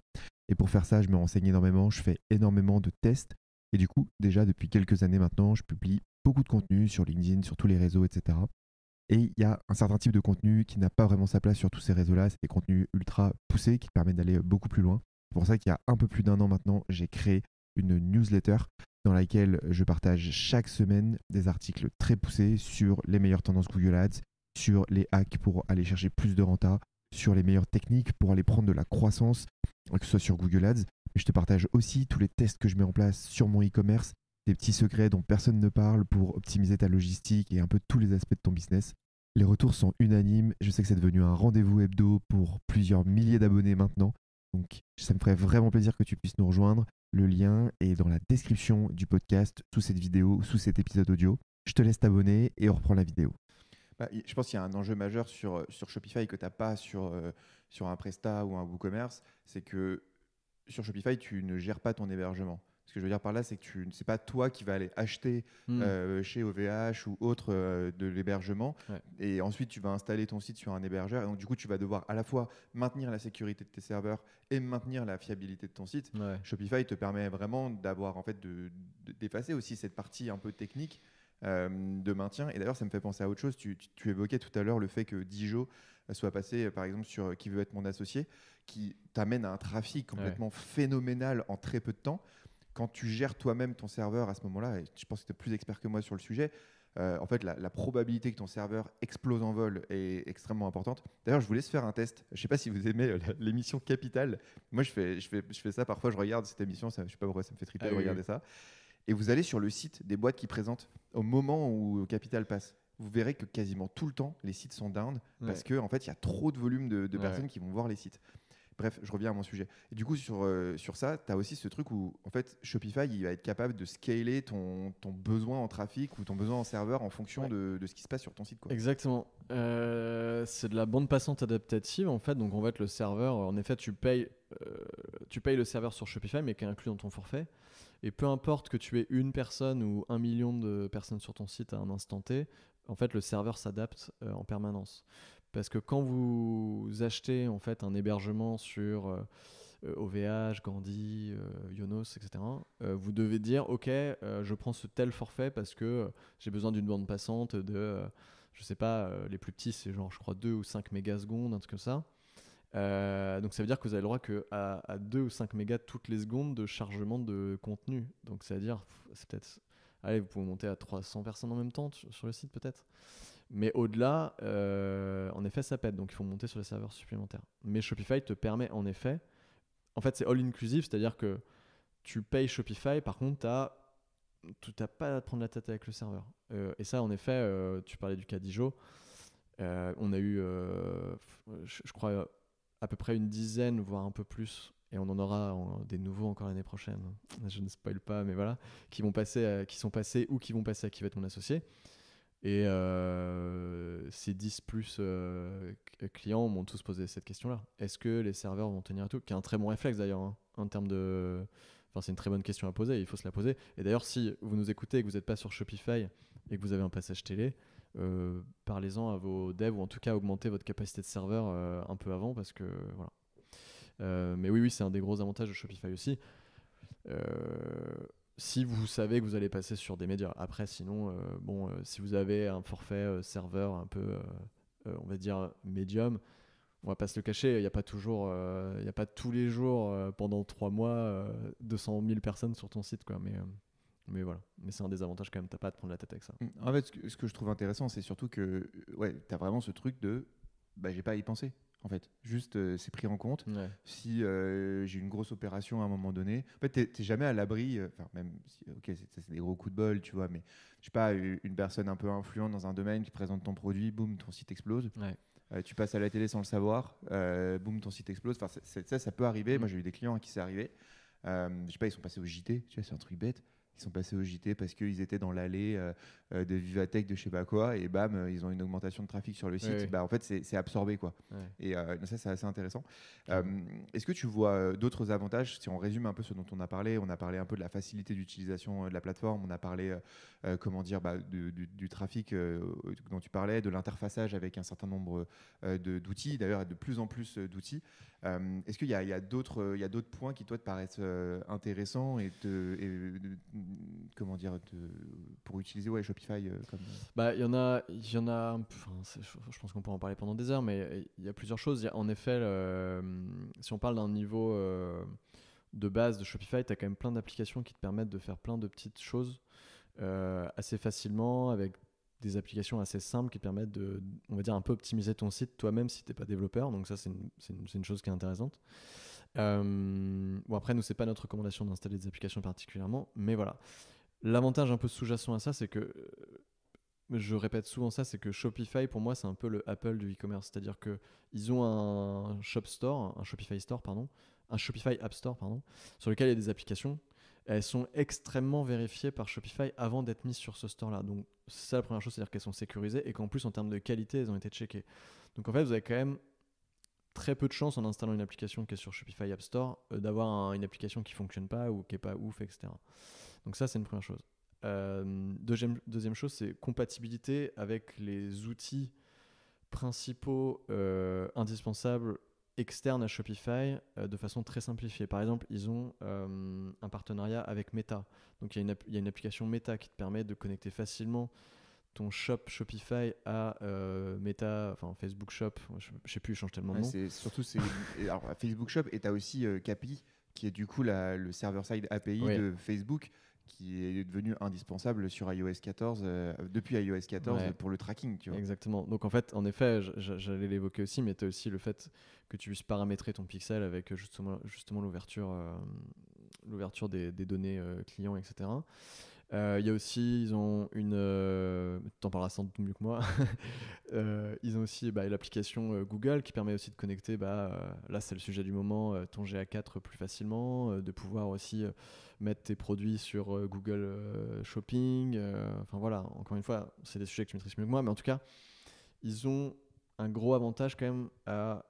B: Et pour faire ça, je me renseigne énormément, je fais énormément de tests. Et du coup, déjà depuis quelques années maintenant, je publie beaucoup de contenu sur LinkedIn, sur tous les réseaux, etc. Et il y a un certain type de contenu qui n'a pas vraiment sa place sur tous ces réseaux-là. C'est des contenus ultra poussés qui te permettent d'aller beaucoup plus loin. C'est pour ça qu'il y a un peu plus d'1 an maintenant, j'ai créé une newsletter dans laquelle je partage chaque semaine des articles très poussés sur les meilleures tendances Google Ads, sur les hacks pour aller chercher plus de renta, sur les meilleures techniques pour aller prendre de la croissance, que ce soit sur Google Ads. Mais je te partage aussi tous les tests que je mets en place sur mon e-commerce, des petits secrets dont personne ne parle pour optimiser ta logistique et un peu tous les aspects de ton business. Les retours sont unanimes. Je sais que c'est devenu un rendez-vous hebdo pour plusieurs milliers d'abonnés maintenant. Donc, ça me ferait vraiment plaisir que tu puisses nous rejoindre. Le lien est dans la description du podcast, sous cette vidéo, sous cet épisode audio. Je te laisse t'abonner et on reprend la vidéo. Je pense qu'il y a un enjeu majeur sur Shopify que tu n'as pas sur un Presta ou un WooCommerce. C'est que sur Shopify, tu ne gères pas ton hébergement. Ce que je veux dire par là, c'est que c'est pas toi qui vas aller acheter chez OVH ou autre de l'hébergement,
A: Ouais.
B: et ensuite tu vas installer ton site sur un hébergeur, et donc du coup tu vas devoir à la fois maintenir la sécurité de tes serveurs et maintenir la fiabilité de ton site.
A: Ouais.
B: Shopify te permet vraiment d'avoir en fait d'effacer aussi cette partie un peu technique de maintien. Et d'ailleurs, ça me fait penser à autre chose. Tu évoquais tout à l'heure le fait que Dijo soit passé, par exemple, sur Qui veut être mon associé, qui t'amène à un trafic complètement phénoménal en très peu de temps. Quand tu gères toi-même ton serveur à ce moment-là, et je pense que tu es plus expert que moi sur le sujet, en fait, la probabilité que ton serveur explose en vol est extrêmement importante. D'ailleurs, je vous laisse faire un test. Je ne sais pas si vous aimez l'émission Capital. Moi, je fais ça parfois. Je regarde cette émission. Je ne sais pas pourquoi ça me fait triper de regarder ça. Et vous allez sur le site des boîtes qui présentent au moment où Capital passe. Vous verrez que quasiment tout le temps, les sites sont down parce qu'en fait, il y a trop de volume de personnes qui vont voir les sites. Bref, je reviens à mon sujet. Et du coup, sur ça, tu as aussi ce truc où en fait, Shopify il va être capable de scaler ton besoin en trafic ou ton besoin en serveur en fonction de ce qui se passe sur ton site, quoi.
A: Exactement. C'est de la bande passante adaptative en fait. Donc en fait, le serveur, en effet, tu payes le serveur sur Shopify, mais qui est inclus dans ton forfait. Et peu importe que tu aies une personne ou 1 million de personnes sur ton site à un instant T, en fait, le serveur s'adapte en permanence. Parce que quand vous achetez en fait un hébergement sur OVH, Gandhi, Yonos, etc., vous devez dire ok, je prends ce tel forfait parce que j'ai besoin d'une bande passante de, je sais pas, les plus petits c'est genre je crois 2 ou 5 mégasecondes, un truc comme ça. Donc ça veut dire que vous avez le droit à 2 ou 5 mégas toutes les secondes de chargement de contenu. Donc ça veut dire, c'est peut-être, allez, vous pouvez monter à 300 personnes en même temps sur le site peut-être. Mais au-delà, en effet, ça pète. Donc il faut monter sur les serveurs supplémentaires. Mais Shopify te permet en effet, en fait c'est all inclusive, c'est-à-dire que tu payes Shopify, par contre tu n'as pas à te prendre la tête avec le serveur. Et ça, en effet, tu parlais du cas d'Ijo. On a eu, je crois, à peu près une dizaine, voire un peu plus, et on en aura des nouveaux encore l'année prochaine. Je ne spoil pas, mais voilà, qui sont passés ou qui vont passer à Qui va être mon associé. Et ces 10 plus clients m'ont tous posé cette question-là. Est-ce que les serveurs vont tenir à tout? Qui est un très bon réflexe d'ailleurs, hein, en termes de... Enfin, c'est une très bonne question à poser, il faut se la poser. Et d'ailleurs, si vous nous écoutez et que vous n'êtes pas sur Shopify et que vous avez un passage télé, parlez-en à vos devs ou en tout cas augmentez votre capacité de serveur un peu avant parce que voilà. Mais oui, c'est un des gros avantages de Shopify aussi. Si vous savez que vous allez passer sur des médias. Après, sinon, si vous avez un forfait serveur un peu, on va dire, médium, on va pas se le cacher, il n'y a pas toujours, il y a pas tous les jours, pendant 3 mois, 200 000 personnes sur ton site, quoi. Mais voilà. Mais c'est un des avantages quand même, t'as pas à te prendre la tête avec ça.
B: En fait, ce que je trouve intéressant, c'est surtout que ouais, tu as vraiment ce truc de j'ai pas à y penser. En fait, juste c'est pris en compte.
A: Ouais.
B: Si j'ai une grosse opération à un moment donné, en fait, t'es jamais à l'abri. Enfin, même si, ok, c'est des gros coups de bol, tu vois, mais je sais pas, une personne un peu influente dans un domaine qui présente ton produit, boum, ton site explose.
A: Ouais.
B: Tu passes à la télé sans le savoir, boum, ton site explose. Enfin, ça peut arriver. Moi, j'ai eu des clients à qui c'est arrivé. Je sais pas, ils sont passés au JT, tu vois, c'est un truc bête. Ils sont passés au JT parce qu'ils étaient dans l'allée de Vivatech de je sais pas quoi, et bam, ils ont une augmentation de trafic sur le site.
A: Oui.
B: Bah, en fait, c'est absorbé, quoi.
A: Ouais.
B: Et ça, c'est assez intéressant. Est-ce que tu vois d'autres avantages? Si on résume un peu ce dont on a parlé un peu de la facilité d'utilisation de la plateforme, on a parlé du trafic dont tu parlais, de l'interfaçage avec un certain nombre d'outils, d'ailleurs de plus en plus d'outils. Est-ce qu'il y a d'autres points qui toi te paraissent intéressants pour utiliser Shopify comme...
A: Bah, il y en a je pense qu'on peut en parler pendant des heures, mais il y a plusieurs choses. En effet, si on parle d'un niveau de base de Shopify, tu as quand même plein d'applications qui te permettent de faire plein de petites choses assez facilement, avec des applications assez simples qui te permettent de, on va dire, un peu optimiser ton site toi-même si tu n'es pas développeur. Donc ça, c'est une chose qui est intéressante. Bon, après, nous, c'est pas notre recommandation d'installer des applications particulièrement, mais voilà. L'avantage un peu sous-jacent à ça, c'est que, je répète souvent ça, c'est que Shopify, pour moi, c'est un peu le Apple du e-commerce. C'est-à-dire qu'ils ont un Shopify Store, pardon, un Shopify App Store, pardon, sur lequel il y a des applications. Elles sont extrêmement vérifiées par Shopify avant d'être mises sur ce store-là. Donc, c'est ça la première chose, c'est-à-dire qu'elles sont sécurisées et qu'en plus, en termes de qualité, elles ont été checkées. Donc, en fait, vous avez quand même très peu de chance en installant une application qui est sur Shopify App Store d'avoir une application qui fonctionne pas ou qui est pas ouf, etc. Donc ça, c'est une première chose. Deuxième chose, c'est compatibilité avec les outils principaux indispensables externes à Shopify de façon très simplifiée. Par exemple, ils ont un partenariat avec Meta. Donc il y a une application Meta qui te permet de connecter facilement ton shop Shopify à Meta, enfin Facebook Shop, je sais plus, il change tellement de nom.
B: Alors, Facebook Shop, et tu as aussi Capi, qui est du coup le server-side API
A: Ouais.
B: de Facebook, qui est devenu indispensable sur iOS 14, depuis iOS 14
A: Ouais.
B: pour le tracking. Tu vois.
A: Exactement. Donc en fait, en effet, j'allais l'évoquer aussi, mais tu as aussi le fait que tu puisses paramétrer ton pixel avec justement l'ouverture des données clients, etc. Il y a aussi, ils ont t'en parleras sans doute mieux que moi, ils ont aussi l'application Google qui permet aussi de connecter, là c'est le sujet du moment, ton GA4 plus facilement, de pouvoir aussi mettre tes produits sur Google Shopping. Enfin voilà, encore une fois, c'est des sujets que tu maîtrises mieux que moi, mais en tout cas, ils ont un gros avantage quand même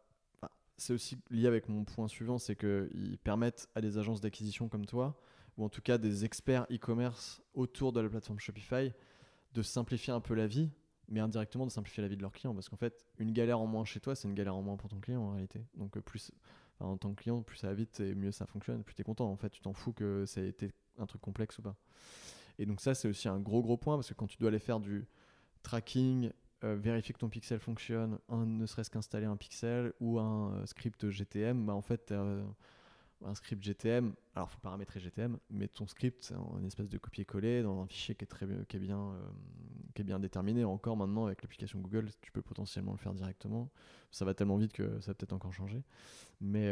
A: c'est aussi lié avec mon point suivant, c'est qu'ils permettent à des agences d'acquisition comme toi, ou en tout cas des experts e-commerce autour de la plateforme Shopify, de simplifier un peu la vie, mais indirectement de simplifier la vie de leurs clients. Parce qu'en fait, une galère en moins chez toi, c'est une galère en moins pour ton client en réalité. Donc en tant que client, plus ça va vite et mieux ça fonctionne, plus tu es content. En fait, tu t'en fous que ça ait été un truc complexe ou pas. Et donc ça, c'est aussi un gros point, parce que quand tu dois aller faire du tracking, vérifier que ton pixel fonctionne, ne serait-ce qu'installer un pixel ou un script GTM, en fait, un script GTM, alors il faut paramétrer GTM, mais ton script, c'est une espèce de copier-coller dans un fichier qui est bien déterminé. Encore maintenant, avec l'application Google, tu peux potentiellement le faire directement. Ça va tellement vite que ça va peut-être encore changer. Mais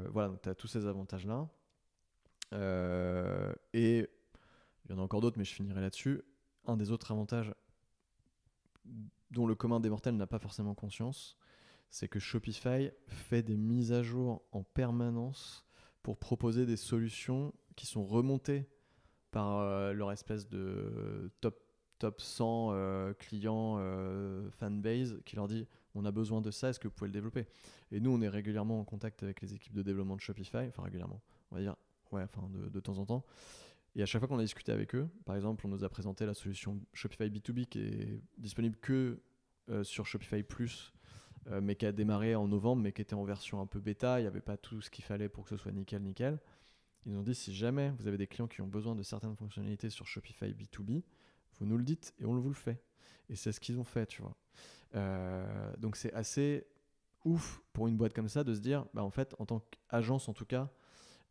A: voilà, tu as tous ces avantages-là. Et il y en a encore d'autres, mais je finirai là-dessus. Un des autres avantages dont le commun des mortels n'a pas forcément conscience, c'est que Shopify fait des mises à jour en permanence pour proposer des solutions qui sont remontées par leur espèce de top 100 clients fanbase qui leur dit on a besoin de ça, est-ce que vous pouvez le développer? Et nous, on est régulièrement en contact avec les équipes de développement de Shopify, enfin régulièrement, on va dire, de temps en temps. Et à chaque fois qu'on a discuté avec eux, par exemple, on nous a présenté la solution Shopify B2B qui est disponible que sur Shopify Plus, mais qui a démarré en novembre, mais qui était en version un peu bêta. Il n'y avait pas tout ce qu'il fallait pour que ce soit nickel. Ils nous ont dit, si jamais vous avez des clients qui ont besoin de certaines fonctionnalités sur Shopify B2B, vous nous le dites et on vous le fait. Et c'est ce qu'ils ont fait, tu vois. Donc c'est assez ouf pour une boîte comme ça de se dire, en fait, en tant qu'agence en tout cas,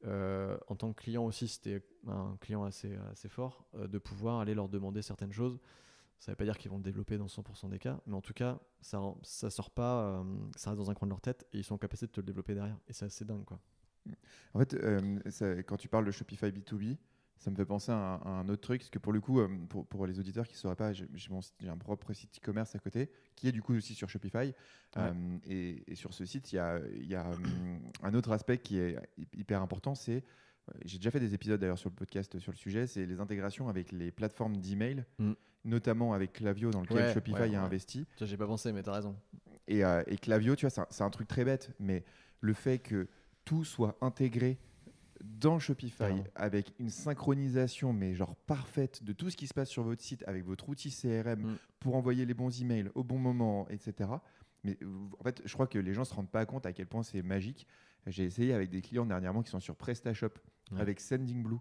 A: en tant que client aussi, c'était un client assez fort, de pouvoir aller leur demander certaines choses. Ça ne veut pas dire qu'ils vont le développer dans 100% des cas, mais en tout cas, ça sort pas, ça reste dans un coin de leur tête et ils sont en capacité de te le développer derrière. Et c'est assez dingue, quoi.
B: En fait, quand tu parles de Shopify B2B, ça me fait penser à un autre truc, parce que pour le coup, pour les auditeurs qui ne sauraient pas, j'ai un propre site e-commerce à côté, qui est du coup aussi sur Shopify.
A: Ouais.
B: Et sur ce site, il y a un autre aspect qui est hyper important, c'est, j'ai déjà fait des épisodes d'ailleurs sur le podcast sur le sujet, c'est les intégrations avec les plateformes d'email, notamment avec Klaviyo, dans lequel Shopify a investi.
A: Ça, j'ai pas pensé, mais tu as raison.
B: Et Klaviyo, tu vois, c'est un truc très bête, mais le fait que tout soit intégré dans Shopify avec une synchronisation mais genre parfaite de tout ce qui se passe sur votre site avec votre outil CRM pour envoyer les bons emails au bon moment, etc. Mais en fait, je crois que les gens se rendent pas compte à quel point c'est magique. J'ai essayé avec des clients dernièrement qui sont sur PrestaShop avec Sendingblue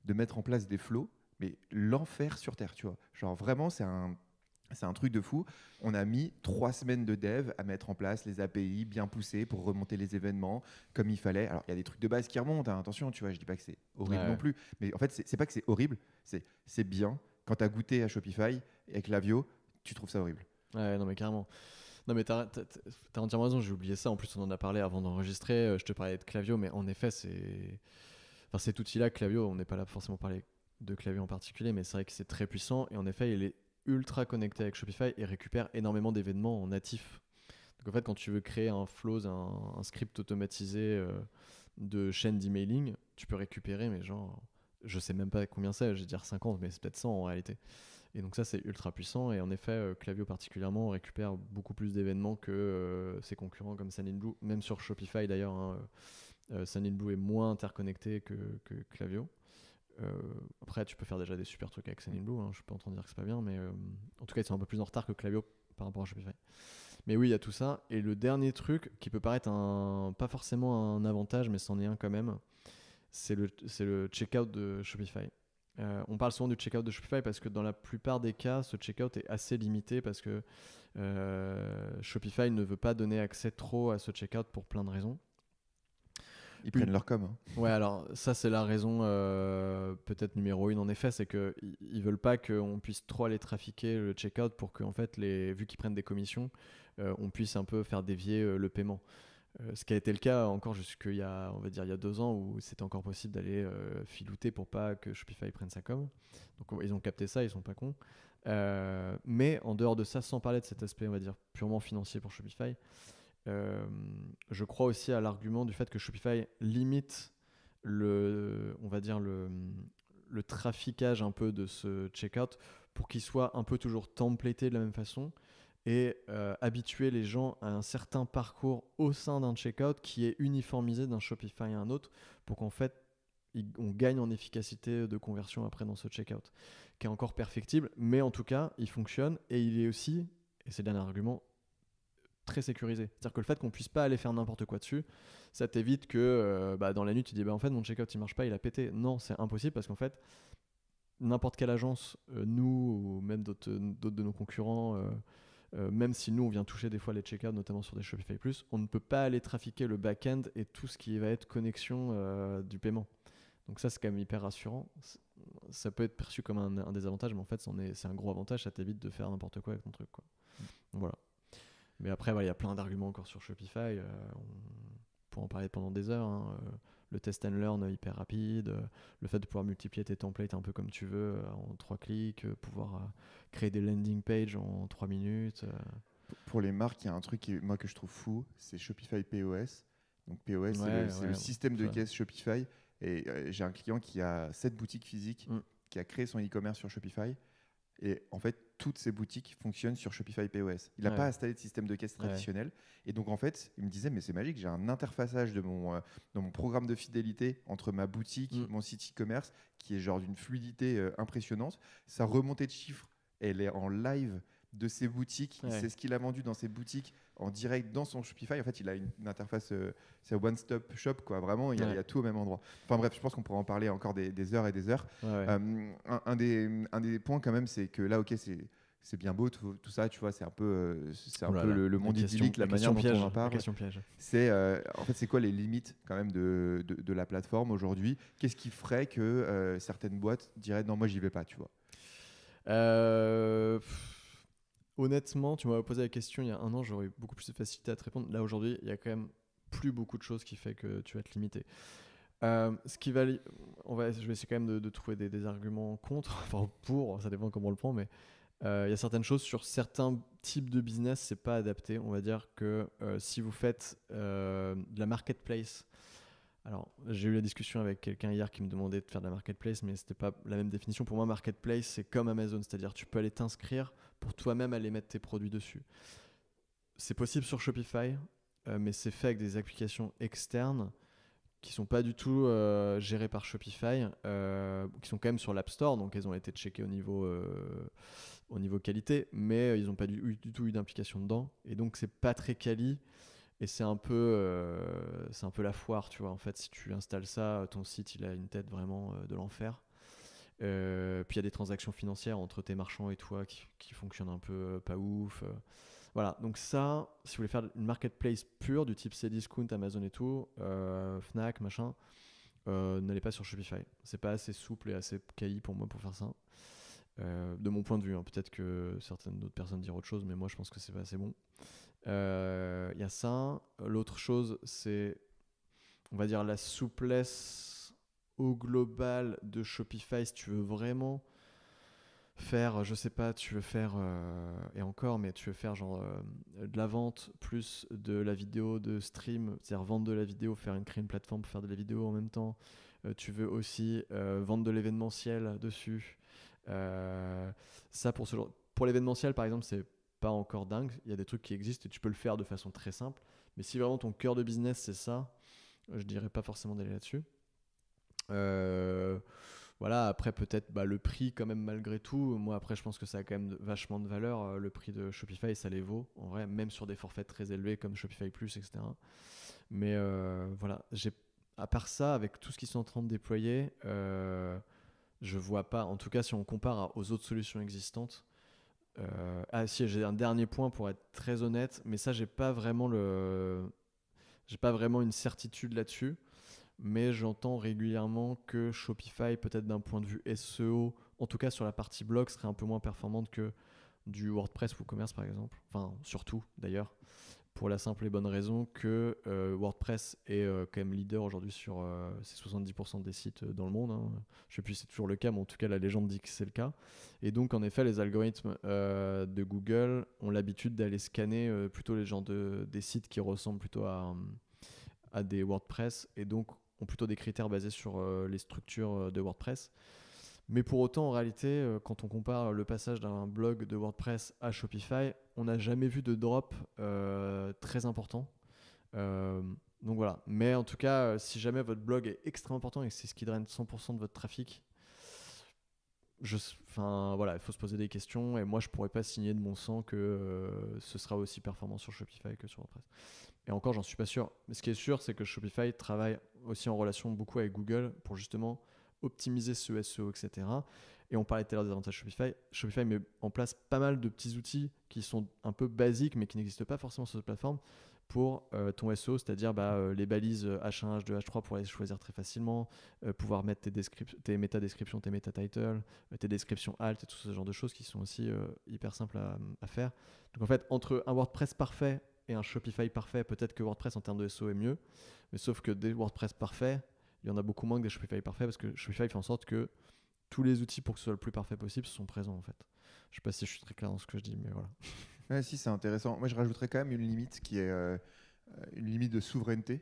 B: de mettre en place des flows, mais l'enfer sur terre, tu vois. Genre vraiment, c'est un truc de fou. On a mis 3 semaines de dev à mettre en place les API bien poussées pour remonter les événements comme il fallait. Alors, il y a des trucs de base qui remontent, hein, attention, tu vois, je dis pas que c'est horrible non plus. Mais en fait, c'est pas que c'est horrible, c'est bien. Quand tu as goûté à Shopify et Klaviyo, tu trouves ça horrible.
A: Ouais, non, mais carrément. Non, mais t'as entièrement raison, j'ai oublié ça. En plus, on en a parlé avant d'enregistrer. Je te parlais de Klaviyo, mais en effet, cet outil-là, Klaviyo, on n'est pas là forcément parler de Klaviyo en particulier, mais c'est vrai que c'est très puissant. Et en effet, il est ultra connecté avec Shopify et récupère énormément d'événements en natif. Donc en fait, quand tu veux créer un flow, un script automatisé de chaîne d'emailing, tu peux récupérer, mais genre, je sais même pas combien c'est, je vais dire 50, mais c'est peut-être 100 en réalité. Et donc ça, c'est ultra puissant. Et en effet, Klaviyo particulièrement récupère beaucoup plus d'événements que ses concurrents comme Sendinblue, même sur Shopify d'ailleurs. Hein, Sendinblue est moins interconnecté que Klaviyo. Après, tu peux faire déjà des super trucs avec Sendinblue. Hein, je peux entendre dire que c'est pas bien, mais en tout cas, ils sont un peu plus en retard que Klaviyo par rapport à Shopify. Mais oui, il y a tout ça. Et le dernier truc qui peut paraître pas forcément un avantage, mais c'en est un quand même, c'est le checkout de Shopify. On parle souvent du checkout de Shopify parce que dans la plupart des cas, ce checkout est assez limité parce que Shopify ne veut pas donner accès trop à ce checkout pour plein de raisons.
B: Ils prennent leur com. Hein.
A: Ouais, alors ça c'est la raison peut-être numéro 1 en effet, c'est qu'ils veulent pas qu'on puisse trop aller trafiquer le checkout pour qu'en fait, vu qu'ils prennent des commissions, on puisse un peu faire dévier le paiement. Ce qui a été le cas encore jusqu'il y a, on va dire, il y a 2 ans où c'était encore possible d'aller filouter pour pas que Shopify prenne sa com. Donc ils ont capté ça, ils sont pas cons. Mais en dehors de ça, sans parler de cet aspect, on va dire, purement financier pour Shopify, je crois aussi à l'argument du fait que Shopify limite on va dire le traficage un peu de ce checkout pour qu'il soit un peu toujours templaté de la même façon et habituer les gens à un certain parcours au sein d'un checkout qui est uniformisé d'un Shopify à un autre pour qu'en fait on gagne en efficacité de conversion après dans ce checkout qui est encore perfectible, mais en tout cas il fonctionne et il est aussi, et c'est le dernier argument, très sécurisé. C'est-à-dire que le fait qu'on puisse pas aller faire n'importe quoi dessus, ça t'évite que dans la nuit tu dis en fait mon checkout il marche pas, il a pété. Non, c'est impossible parce qu'en fait n'importe quelle agence, nous ou même d'autres de nos concurrents, même si nous on vient toucher des fois les checkouts, notamment sur des Shopify Plus, on ne peut pas aller trafiquer le back-end et tout ce qui va être connexion du paiement. Donc ça c'est quand même hyper rassurant. Ça peut être perçu comme un désavantage, mais en fait c'est un gros avantage, ça t'évite de faire n'importe quoi avec ton truc, quoi. Donc, voilà. Mais après, il y a plein d'arguments encore sur Shopify. On peut en parler pendant des heures. Hein. Le test and learn hyper rapide, le fait de pouvoir multiplier tes templates un peu comme tu veux en 3 clics, pouvoir créer des landing pages en 3 minutes.
B: Pour les marques, il y a un truc que je trouve fou, c'est Shopify POS. Donc POS, c'est le système de caisse Shopify. Et j'ai un client qui a 7 boutiques physiques, qui a créé son e-commerce sur Shopify. Et en fait, toutes ces boutiques fonctionnent sur Shopify POS. Il n'a pas installé de système de caisse traditionnel. Et donc, en fait, il me disait, mais c'est magique, j'ai un interfaçage dans mon programme de fidélité entre ma boutique, mon site e-commerce, qui est genre d'une fluidité impressionnante. Sa remontée de chiffres, elle est en live de ses boutiques. Il sait ce qu'il a vendu dans ses boutiques en direct dans son Shopify. En fait, il a une interface, c'est one-stop shop, quoi. Vraiment, il y a tout au même endroit. Enfin bref, je pense qu'on pourra en parler encore des heures et des heures. Un des points quand même, c'est que là, ok, c'est bien beau tout ça, tu vois, c'est un peu le monde idyllique, la manière dont on en parle. C'est en fait, c'est quoi les limites quand même de la plateforme aujourd'hui? Qu'est-ce qui ferait que certaines boîtes diraient non, moi j'y vais pas, tu vois?
A: Honnêtement, tu m'avais posé la question il y a 1 an, j'aurais eu beaucoup plus de facilité à te répondre. Là aujourd'hui, il y a quand même plus beaucoup de choses qui fait que tu vas te limiter. Je vais essayer quand même de trouver des arguments contre, enfin pour, ça dépend comment on le prend, mais il y a certaines choses sur certains types de business, c'est pas adapté. On va dire que si vous faites de la marketplace, alors j'ai eu la discussion avec quelqu'un hier qui me demandait de faire de la marketplace, mais c'était pas la même définition. Pour moi, marketplace, c'est comme Amazon, c'est-à-dire tu peux aller t'inscrire pour toi-même aller mettre tes produits dessus. C'est possible sur Shopify, mais c'est fait avec des applications externes qui sont pas du tout gérées par Shopify, qui sont quand même sur l'App Store, donc elles ont été checkées au niveau qualité, mais ils n'ont pas du tout eu d'implication dedans, et donc c'est pas très quali, et c'est un peu la foire, tu vois. En fait, si tu installes ça, ton site il a une tête vraiment de l'enfer. Puis il y a des transactions financières entre tes marchands et toi qui fonctionnent un peu pas ouf. Voilà, donc ça, si vous voulez faire une marketplace pure du type Cdiscount, Amazon et tout, Fnac, machin, n'allez pas sur Shopify. C'est pas assez souple et assez quali pour moi pour faire ça. De mon point de vue, hein. Peut-être que certaines autres personnes diront autre chose, mais moi je pense que c'est pas assez bon. Y a ça. L'autre chose, c'est, on va dire, la souplesse au global de Shopify. Si tu veux vraiment faire, je sais pas, tu veux faire, et encore, mais tu veux faire genre de la vente plus de la vidéo de stream, c'est-à-dire vendre de la vidéo, créer une plateforme pour faire de la vidéo en même temps. Tu veux aussi vendre de l'événementiel dessus. Euh, Ça, pour ce genre... Pour l'événementiel, par exemple, c'est pas encore dingue. Il y a des trucs qui existent et tu peux le faire de façon très simple. Mais si vraiment ton cœur de business, c'est ça, je dirais pas forcément d'aller là-dessus. Euh, voilà, après peut-être le prix quand même malgré tout. Moi après je pense que ça a quand même vachement de valeur. Le prix de Shopify ça les vaut en vrai, même sur des forfaits très élevés comme Shopify Plus, etc. Mais voilà, à part ça, avec tout ce qu'ils sont en train de déployer, je vois pas, en tout cas si on compare aux autres solutions existantes. Ah si, j'ai un dernier point pour être très honnête, mais ça j'ai pas vraiment une certitude là-dessus, mais j'entends régulièrement que Shopify, peut-être d'un point de vue SEO, en tout cas sur la partie blog, serait un peu moins performante que du WordPress WooCommerce par exemple. Enfin, surtout d'ailleurs, pour la simple et bonne raison que WordPress est quand même leader aujourd'hui sur c'est 70% des sites dans le monde. Hein. Je sais plus si c'est toujours le cas, mais en tout cas la légende dit que c'est le cas. Et donc en effet, les algorithmes de Google ont l'habitude d'aller scanner plutôt les gens des sites qui ressemblent plutôt à des WordPress et donc ont plutôt des critères basés sur les structures de WordPress. Mais pour autant, en réalité, quand on compare le passage d'un blog de WordPress à Shopify, on n'a jamais vu de drop très important. Euh, donc voilà. Mais en tout cas, si jamais votre blog est extrêmement important et que c'est ce qui draine 100% de votre trafic, enfin voilà, il faut se poser des questions. Et moi, je pourrais pas signer de mon sang que ce sera aussi performant sur Shopify que sur WordPress. Et encore, j'en suis pas sûr. Mais ce qui est sûr, c'est que Shopify travaille aussi en relation beaucoup avec Google pour justement optimiser ce SEO, etc. Et on parlait tout à l'heure des avantages Shopify. Shopify met en place pas mal de petits outils qui sont un peu basiques, mais qui n'existent pas forcément sur cette plateforme pour ton SEO, c'est-à-dire les balises H1, H2, H3 pour les choisir très facilement, pouvoir mettre tes métadescriptions, tes métatitles, tes descriptions alt et tout ce genre de choses qui sont aussi hyper simples à faire. Donc en fait, entre un WordPress parfait et un Shopify parfait, peut-être que WordPress en termes de SEO est mieux, mais sauf que des WordPress parfaits, il y en a beaucoup moins que des Shopify parfaits parce que Shopify fait en sorte que tous les outils pour que ce soit le plus parfait possible sont présents en fait. Je sais pas si je suis très clair dans ce que je dis, mais voilà.
B: Ouais, si, c'est intéressant. Moi, je rajouterais quand même une limite qui est une limite de souveraineté.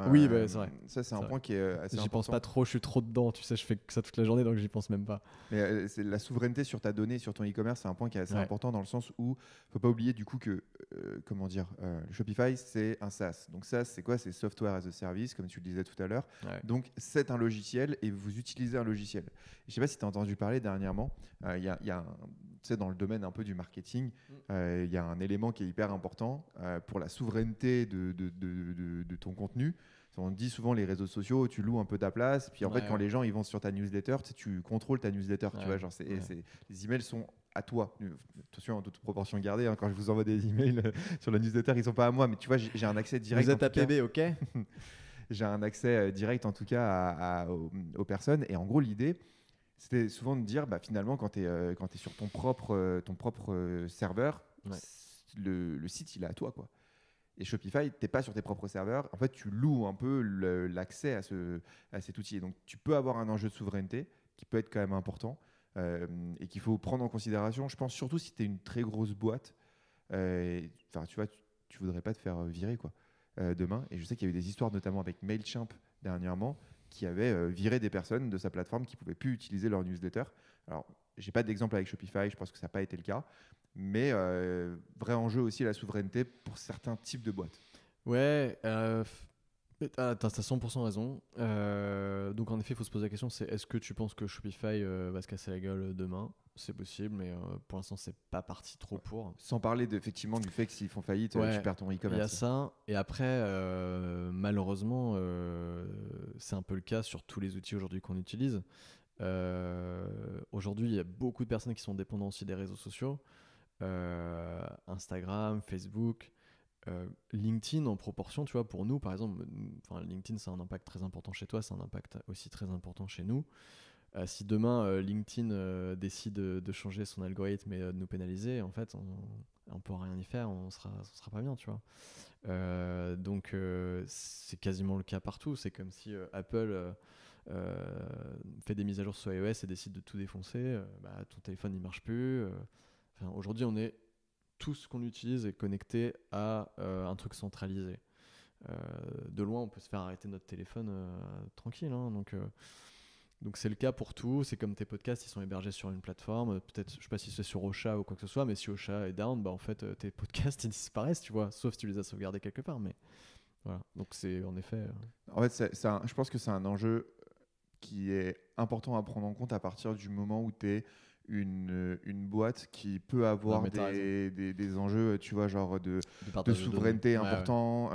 A: Oui, c'est vrai.
B: Ça, c'est un
A: C'est vrai.
B: point qui est assez
A: J'y pense
B: important.
A: pas trop, je suis trop dedans, tu sais, je fais que ça toute la journée donc j'y pense même pas.
B: Mais c'est la souveraineté sur ta donnée, sur ton e-commerce, c'est un point qui est assez
A: Ouais.
B: important dans le sens où faut pas oublier du coup que comment dire, le Shopify c'est un SaaS. Donc SaaS c'est quoi? C'est Software as a Service, comme tu le disais tout à l'heure.
A: Ouais.
B: Donc c'est un logiciel et vous utilisez un logiciel. Je sais pas si tu as entendu parler dernièrement, il y a tu sais, dans le domaine un peu du marketing, il y a un élément qui est hyper important pour la souveraineté de ton contenu. On dit souvent les réseaux sociaux, tu loues un peu ta place, puis en fait quand les gens ils vont sur ta newsletter, tu contrôles ta newsletter, tu vois, genre les emails sont à toi. Attention, en toute proportion gardée, hein, quand je vous envoie des emails sur la newsletter, ils sont pas à moi, mais tu vois, j'ai un accès direct.
A: Vous êtes APB, ok.
B: J'ai un accès direct en tout cas aux personnes, et en gros l'idée, c'était souvent de dire, finalement quand tu es, sur ton propre serveur,
A: Ouais.
B: le site il est à toi, quoi. Et Shopify, tu n'es pas sur tes propres serveurs. En fait, tu loues un peu l'accès à cet outil. Et donc, tu peux avoir un enjeu de souveraineté qui peut être quand même important et qu'il faut prendre en considération. Je pense surtout si tu es une très grosse boîte. Enfin, tu vois, tu voudrais pas te faire virer quoi, demain. Et je sais qu'il y a eu des histoires, notamment avec Mailchimp dernièrement, qui avait viré des personnes de sa plateforme qui ne pouvaient plus utiliser leur newsletter. Alors, j'ai pas d'exemple avec Shopify, je pense que ça n'a pas été le cas. Mais vrai enjeu aussi la souveraineté pour certains types de boîtes.
A: Ouais, t'as 100% raison. Donc en effet, il faut se poser la question, c'est est-ce que tu penses que Shopify va se casser la gueule demain? C'est possible, mais pour l'instant, c'est pas parti trop pour.
B: Sans parler effectivement du fait que s'ils font faillite,
A: Ouais,
B: tu perds ton
A: il y a
B: e-commerce.
A: ça. Et après, malheureusement, c'est un peu le cas sur tous les outils aujourd'hui qu'on utilise. Aujourd'hui, il y a beaucoup de personnes qui sont dépendantes aussi des réseaux sociaux. Instagram, Facebook, LinkedIn en proportion, tu vois, pour nous, par exemple, LinkedIn, c'est un impact très important chez toi, c'est un impact aussi très important chez nous. Si demain, LinkedIn décide de changer son algorithme et de nous pénaliser, en fait, on ne pourra rien y faire, on sera pas bien, tu vois. Donc, c'est quasiment le cas partout. C'est comme si Apple fait des mises à jour sur iOS et décide de tout défoncer. Ton téléphone, il marche plus. Aujourd'hui, tout ce qu'on utilise est connecté à un truc centralisé. De loin, on peut se faire arrêter notre téléphone tranquille. Hein, donc, Donc c'est le cas pour tout. C'est comme tes podcasts, ils sont hébergés sur une plateforme. Peut-être, je sais pas si c'est sur Ocha ou quoi que ce soit, mais si Ocha est down, bah en fait tes podcasts ils disparaissent, tu vois. Sauf si tu les as sauvegardés quelque part. Mais voilà. Donc c'est en effet.
B: En fait, je pense que c'est un enjeu qui est important à prendre en compte à partir du moment où tu es une boîte qui peut
A: Non,
B: avoir
A: mais t'as raison.
B: des enjeux, tu vois, genre de
A: De partage de données.
B: souveraineté
A: Ouais, ouais.
B: importants,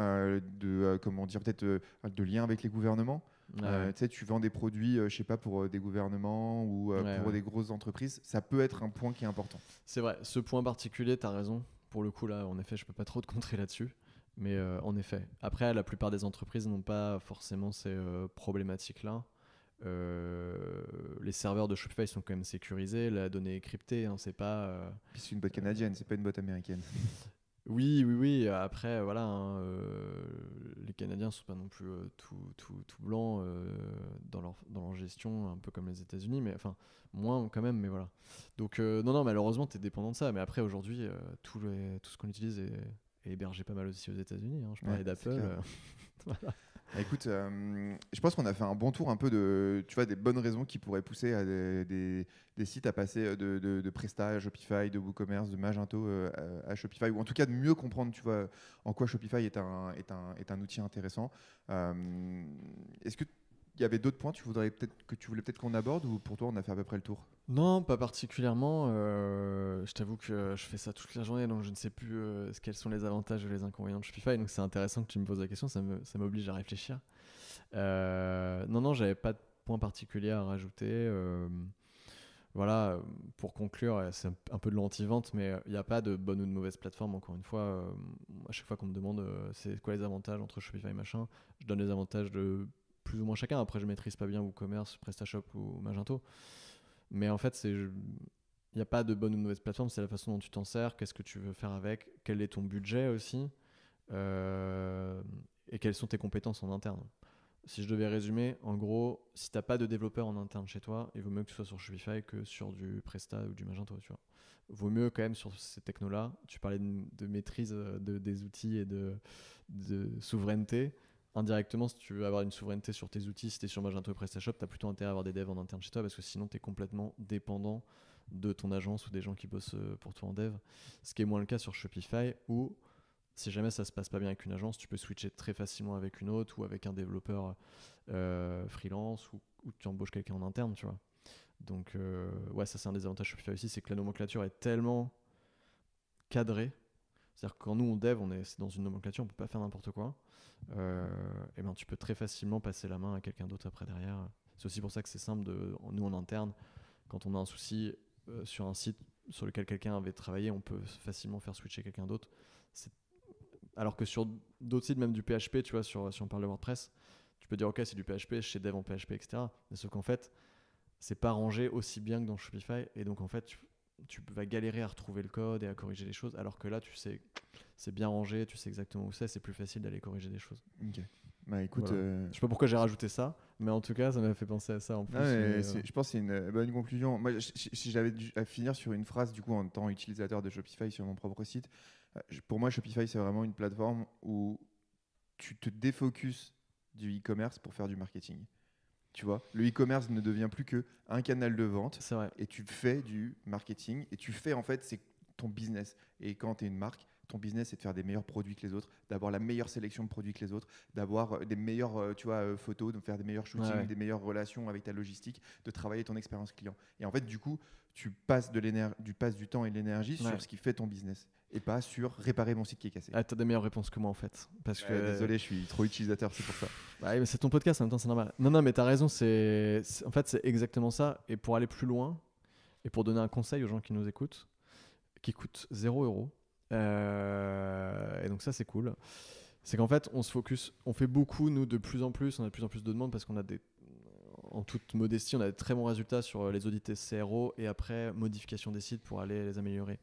B: comment dire, peut-être de lien avec les gouvernements.
A: Ouais, ouais.
B: Tu sais, tu vends des produits, je sais pas, pour des gouvernements ou
A: Ouais,
B: pour
A: ouais.
B: des grosses entreprises, ça peut être un point qui est important.
A: C'est vrai, ce point particulier, t'as raison. Pour le coup, là, en effet, je peux pas trop te contrer là-dessus. Mais en effet. Après, la plupart des entreprises n'ont pas forcément ces problématiques-là. Les serveurs de Shopify sont quand même sécurisés, la donnée est cryptée, hein, c'est pas.
B: Puis c'est une boîte canadienne, c'est pas une boîte américaine.
A: Oui, oui, oui. Après, voilà, hein, les Canadiens sont pas non plus tout blancs dans leur gestion, un peu comme les États-Unis, mais enfin moins quand même, mais voilà. Donc non, non, malheureusement, t'es dépendant de ça. Mais après, aujourd'hui, tout ce qu'on utilise est hébergé pas mal aussi aux États-Unis. Hein. Je parlais
B: Ouais, c'est
A: d'Apple.
B: clair.
A: Voilà.
B: Écoute, je pense qu'on a fait un bon tour un peu de, tu vois, des bonnes raisons qui pourraient pousser à des sites à passer de Presta à Shopify, de WooCommerce, de Magento à Shopify, ou en tout cas de mieux comprendre, tu vois, en quoi Shopify est un outil intéressant. Est-ce qu'il y avait d'autres points que tu voulais peut-être qu'on aborde, ou pour toi on a fait à peu près le tour?
A: Non, pas particulièrement. Je t'avoue que je fais ça toute la journée, donc je ne sais plus quels sont les avantages ou les inconvénients de Shopify. Donc c'est intéressant que tu me poses la question, ça m'oblige à réfléchir. Non, non, j'avais pas de point particulier à rajouter. Voilà, pour conclure, c'est un peu de l'anti-vente, mais il n'y a pas de bonne ou de mauvaise plateforme. Encore une fois, à chaque fois qu'on me demande c'est quoi les avantages entre Shopify et machin, je donne les avantages de plus ou moins chacun. Après, je maîtrise pas bien WooCommerce, PrestaShop ou Magento. Mais en fait, il n'y a pas de bonne ou de mauvaise plateforme, c'est la façon dont tu t'en sers, qu'est-ce que tu veux faire avec, quel est ton budget aussi, et quelles sont tes compétences en interne. Si je devais résumer, en gros, si tu n'as pas de développeur en interne chez toi, il vaut mieux que tu sois sur Shopify que sur du Presta ou du Magento, tu vois. Vaut mieux quand même sur ces technos-là. Tu parlais de maîtrise des outils et de souveraineté. Indirectement, si tu veux avoir une souveraineté sur tes outils, si tu es sur Magento et PrestaShop, tu as plutôt intérêt à avoir des devs en interne chez toi parce que sinon, tu es complètement dépendant de ton agence ou des gens qui bossent pour toi en dev. Ce qui est moins le cas sur Shopify où, si jamais ça se passe pas bien avec une agence, tu peux switcher très facilement avec une autre ou avec un développeur freelance ou tu embauches quelqu'un en interne, tu vois. Donc, ouais, ça c'est un des avantages Shopify aussi, c'est que la nomenclature est tellement cadrée. C'est-à-dire que quand nous on dev, c'est dans une nomenclature, on peut pas faire n'importe quoi. Et ben tu peux très facilement passer la main à quelqu'un d'autre après derrière. C'est aussi pour ça que c'est simple nous en interne, quand on a un souci sur un site sur lequel quelqu'un avait travaillé, on peut facilement faire switcher quelqu'un d'autre. C'est... Alors que sur d'autres sites, même du PHP, tu vois, si on parle de WordPress, tu peux dire ok c'est du PHP, chez dev en PHP, etc. Mais sauf qu'en fait, c'est pas rangé aussi bien que dans Shopify, et donc en fait tu vas galérer à retrouver le code et à corriger les choses, alors que là tu sais c'est bien rangé, tu sais exactement où c'est plus facile d'aller corriger des choses.
B: Ok. Bah écoute,
A: Voilà. Je sais pas pourquoi j'ai rajouté ça, mais en tout cas ça m'a fait penser à ça en plus.
B: non, mais je pense que c'est une bonne conclusion. Moi, si j'avais dû à finir sur une phrase, du coup, en tant qu'utilisateur de Shopify sur mon propre site, pour moi, Shopify, c'est vraiment une plateforme où tu te défocuses du e-commerce pour faire du marketing. Tu vois, le e-commerce ne devient plus que un canal de vente
A: C'est vrai.
B: et tu fais du marketing et tu fais en fait, c'est ton business. Et quand tu es une marque, ton business, c'est de faire des meilleurs produits que les autres, d'avoir la meilleure sélection de produits que les autres, d'avoir des meilleures photos, de faire des meilleurs shootings,
A: Ouais.
B: des meilleures relations avec ta logistique, de travailler ton expérience client. Et en fait, du coup, tu passes du temps et de l'énergie
A: Ouais.
B: sur ce qui fait ton business et pas sur réparer mon site qui est cassé.
A: Ah, t'as des meilleures réponses que moi en fait. Parce que...
B: Désolé, je suis trop utilisateur, c'est pour ça.
A: Ouais, mais c'est ton podcast en même temps, c'est normal. Non, non, mais t'as raison, en fait c'est exactement ça. Et pour aller plus loin, et pour donner un conseil aux gens qui nous écoutent, qui coûte 0€, et donc ça c'est cool, c'est qu'en fait on se focus, on fait beaucoup, nous de plus en plus, on a de plus en plus de demandes parce qu'on a en toute modestie, on a des très bons résultats sur les audits CRO et après modification des sites pour aller les améliorer.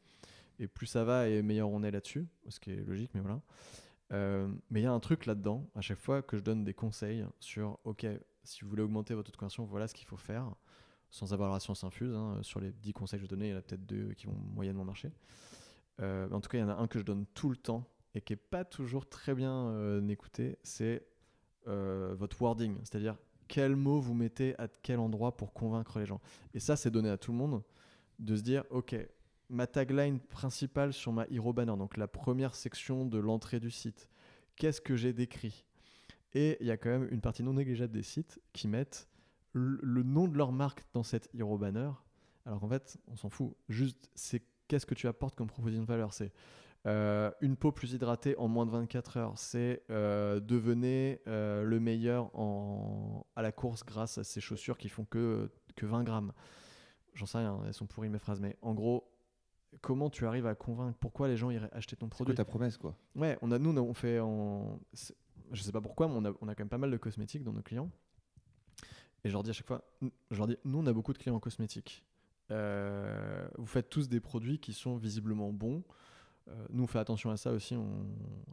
A: Et plus ça va et meilleur on est là-dessus, ce qui est logique, mais voilà. Mais il y a un truc là-dedans, à chaque fois que je donne des conseils sur, ok, si vous voulez augmenter votre taux de conversion, voilà ce qu'il faut faire, sans avoir la science infuse. Hein. Sur les 10 conseils que je donnais, il y en a peut-être 2 qui vont moyennement marcher. En tout cas, il y en a un que je donne tout le temps et qui n'est pas toujours très bien écouté, c'est votre wording. C'est-à-dire, quel mot vous mettez à quel endroit pour convaincre les gens. Et ça, c'est donné à tout le monde de se dire, ok, ma tagline principale sur ma hero banner, donc la première section de l'entrée du site, qu'est-ce que j'ai décrit? Et il y a quand même une partie non négligeable des sites qui mettent le nom de leur marque dans cette hero banner, alors qu'en fait, on s'en fout. Juste, c'est qu'est-ce que tu apportes comme proposition de valeur. C'est une peau plus hydratée en moins de 24 heures. C'est devenez le meilleur à la course grâce à ces chaussures qui font que 20 grammes. J'en sais rien, elles sont pourries mes phrases, mais en gros, comment tu arrives à convaincre? Pourquoi les gens iraient acheter ton
B: C'est
A: produit?
B: quoi ta promesse, quoi?
A: Ouais, nous, on fait je sais pas pourquoi, mais on a quand même pas mal de cosmétiques dans nos clients. Et je leur dis à chaque fois, nous, on a beaucoup de clients en cosmétiques. Vous faites tous des produits qui sont visiblement bons. Nous, on fait attention à ça aussi.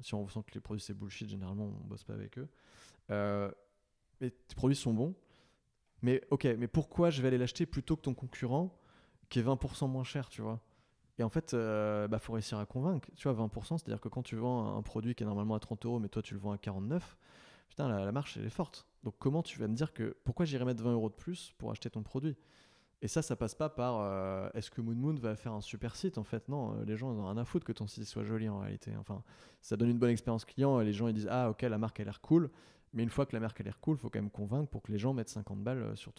A: Si on sent que les produits c'est bullshit, généralement, on bosse pas avec eux. Mais tes produits sont bons. Mais ok, mais pourquoi je vais aller l'acheter plutôt que ton concurrent qui est 20% moins cher, tu vois? Et en fait, faut réussir à convaincre. Tu vois, 20%, c'est-à-dire que quand tu vends un produit qui est normalement à 30 euros, mais toi tu le vends à 49, putain, la marge, elle est forte. Donc comment tu vas me dire que pourquoi j'irais mettre 20 euros de plus pour acheter ton produit? Et ça passe pas par est-ce que Moon Moon va faire un super site? En fait, non, les gens ils ont rien à foutre que ton site soit joli en réalité. Enfin, ça donne une bonne expérience client et les gens ils disent ah ok, la marque a l'air cool. Mais une fois que la marque a l'air cool, faut quand même convaincre pour que les gens mettent 50 balles sur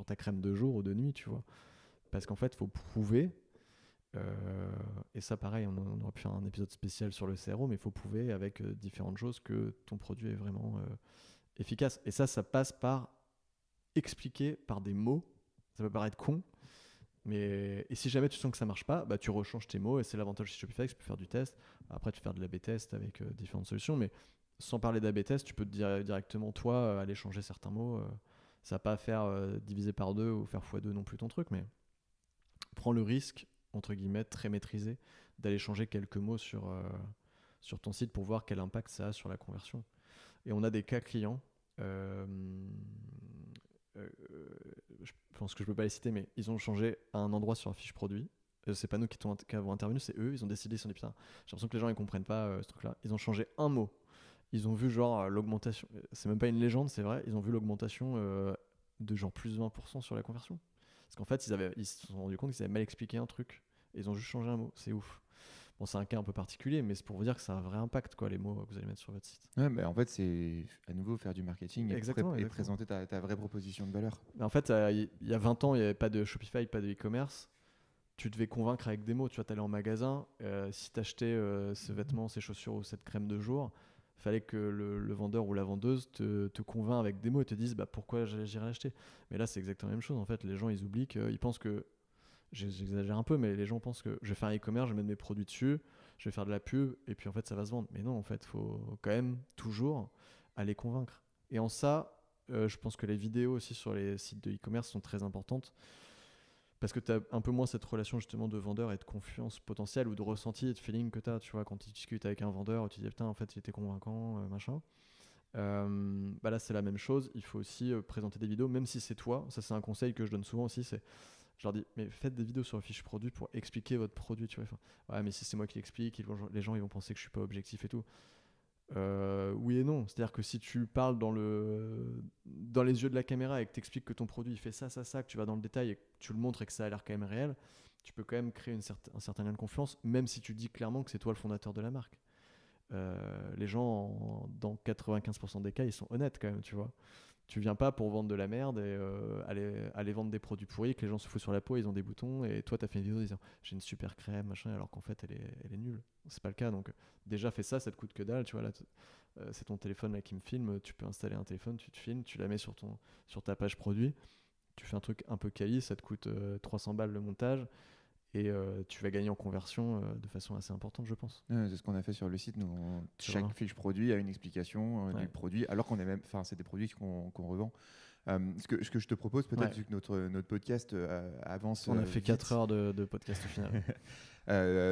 A: ta crème de jour ou de nuit, tu vois. Parce qu'en fait, faut prouver. Et ça, pareil, on aurait pu faire un épisode spécial sur le CRO, mais il faut prouver avec différentes choses que ton produit est vraiment efficace. Et ça passe par expliquer par des mots. Ça peut paraître con, mais et si jamais tu sens que ça marche pas, bah tu rechanges tes mots et c'est l'avantage de Shopify, tu peux faire du test. Après, tu peux faire de l'A/B test avec différentes solutions, mais sans parler d'A/B test, tu peux directement toi aller changer certains mots. Ça va pas faire diviser par deux ou faire x2 non plus ton truc, mais prends le risque entre guillemets très maîtrisé d'aller changer quelques mots sur ton site pour voir quel impact ça a sur la conversion. Et on a des cas clients. Euh, je pense que je peux pas les citer, mais ils ont changé à un endroit sur la fiche produit. C'est pas nous qui avons intervenu, c'est eux. Ils ont décidé, ils se sont dit putain, j'ai l'impression que les gens ils comprennent pas ce truc-là. Ils ont changé un mot. Ils ont vu genre l'augmentation. C'est même pas une légende, c'est vrai. Ils ont vu l'augmentation de genre plus 20% sur la conversion. Parce qu'en fait, ils se sont rendus compte qu'ils avaient mal expliqué un truc. Et ils ont juste changé un mot. C'est ouf. Bon, c'est un cas un peu particulier, mais c'est pour vous dire que ça a un vrai impact, quoi, les mots que vous allez mettre sur votre site.
B: Ouais, mais en fait, c'est à nouveau faire du marketing et présenter ta vraie proposition de valeur.
A: Mais en fait, il y a 20 ans, il n'y avait pas de Shopify, pas de e-commerce. Tu devais convaincre avec des mots. Tu vois, t'allais en magasin. Si t'achetais ce vêtement, ces chaussures ou cette crème de jour, fallait que le vendeur ou la vendeuse te convainc avec des mots et te dise bah, pourquoi j'irais l'acheter. Mais là, c'est exactement la même chose. En fait, les gens, ils oublient qu'ils pensent que j'exagère un peu, mais les gens pensent que je vais faire un e-commerce, je vais mettre mes produits dessus, je vais faire de la pub, et puis en fait ça va se vendre. Mais non, en fait, il faut quand même toujours aller convaincre. Et en ça, je pense que les vidéos aussi sur les sites de e-commerce sont très importantes, parce que tu as un peu moins cette relation justement de vendeur et de confiance potentielle, ou de ressenti et de feeling que tu as, tu vois, quand tu discutes avec un vendeur, tu te dis putain, en fait, il était convaincant, machin. Là c'est la même chose, il faut aussi présenter des vidéos, même si c'est toi. Ça c'est un conseil que je donne souvent aussi, c'est je leur dis, mais faites des vidéos sur le fiche produit pour expliquer votre produit, tu vois. Enfin, ouais, mais si c'est moi qui l'explique, les gens ils vont penser que je suis pas objectif et tout. Oui et non. C'est-à-dire que si tu parles dans les yeux de la caméra et que tu expliques que ton produit il fait ça, que tu vas dans le détail et que tu le montres et que ça a l'air quand même réel, tu peux quand même créer un certain lien de confiance, même si tu dis clairement que c'est toi le fondateur de la marque. Les gens, dans 95% des cas, ils sont honnêtes quand même, tu vois. Tu viens pas pour vendre de la merde et aller vendre des produits pourris que les gens se foutent sur la peau, ils ont des boutons et toi t'as fait une vidéo disant j'ai une super crème machin alors qu'en fait elle est nulle. C'est pas le cas, donc déjà fais ça, ça te coûte que dalle, tu vois là. C'est ton téléphone là qui me filme, tu peux installer un téléphone, tu te filmes, tu la mets sur ta page produit, tu fais un truc un peu quali, ça te coûte 300 balles le montage. Et tu vas gagner en conversion de façon assez importante, je pense.
B: C'est ce qu'on a fait sur le site. Chaque fiche produit a une explication du produit, alors qu'on est même, enfin, c'est des produits qu'on revend. Ce que je te propose, peut-être, vu que notre podcast avance.
A: On a fait
B: vite,
A: 4 heures de podcast au final.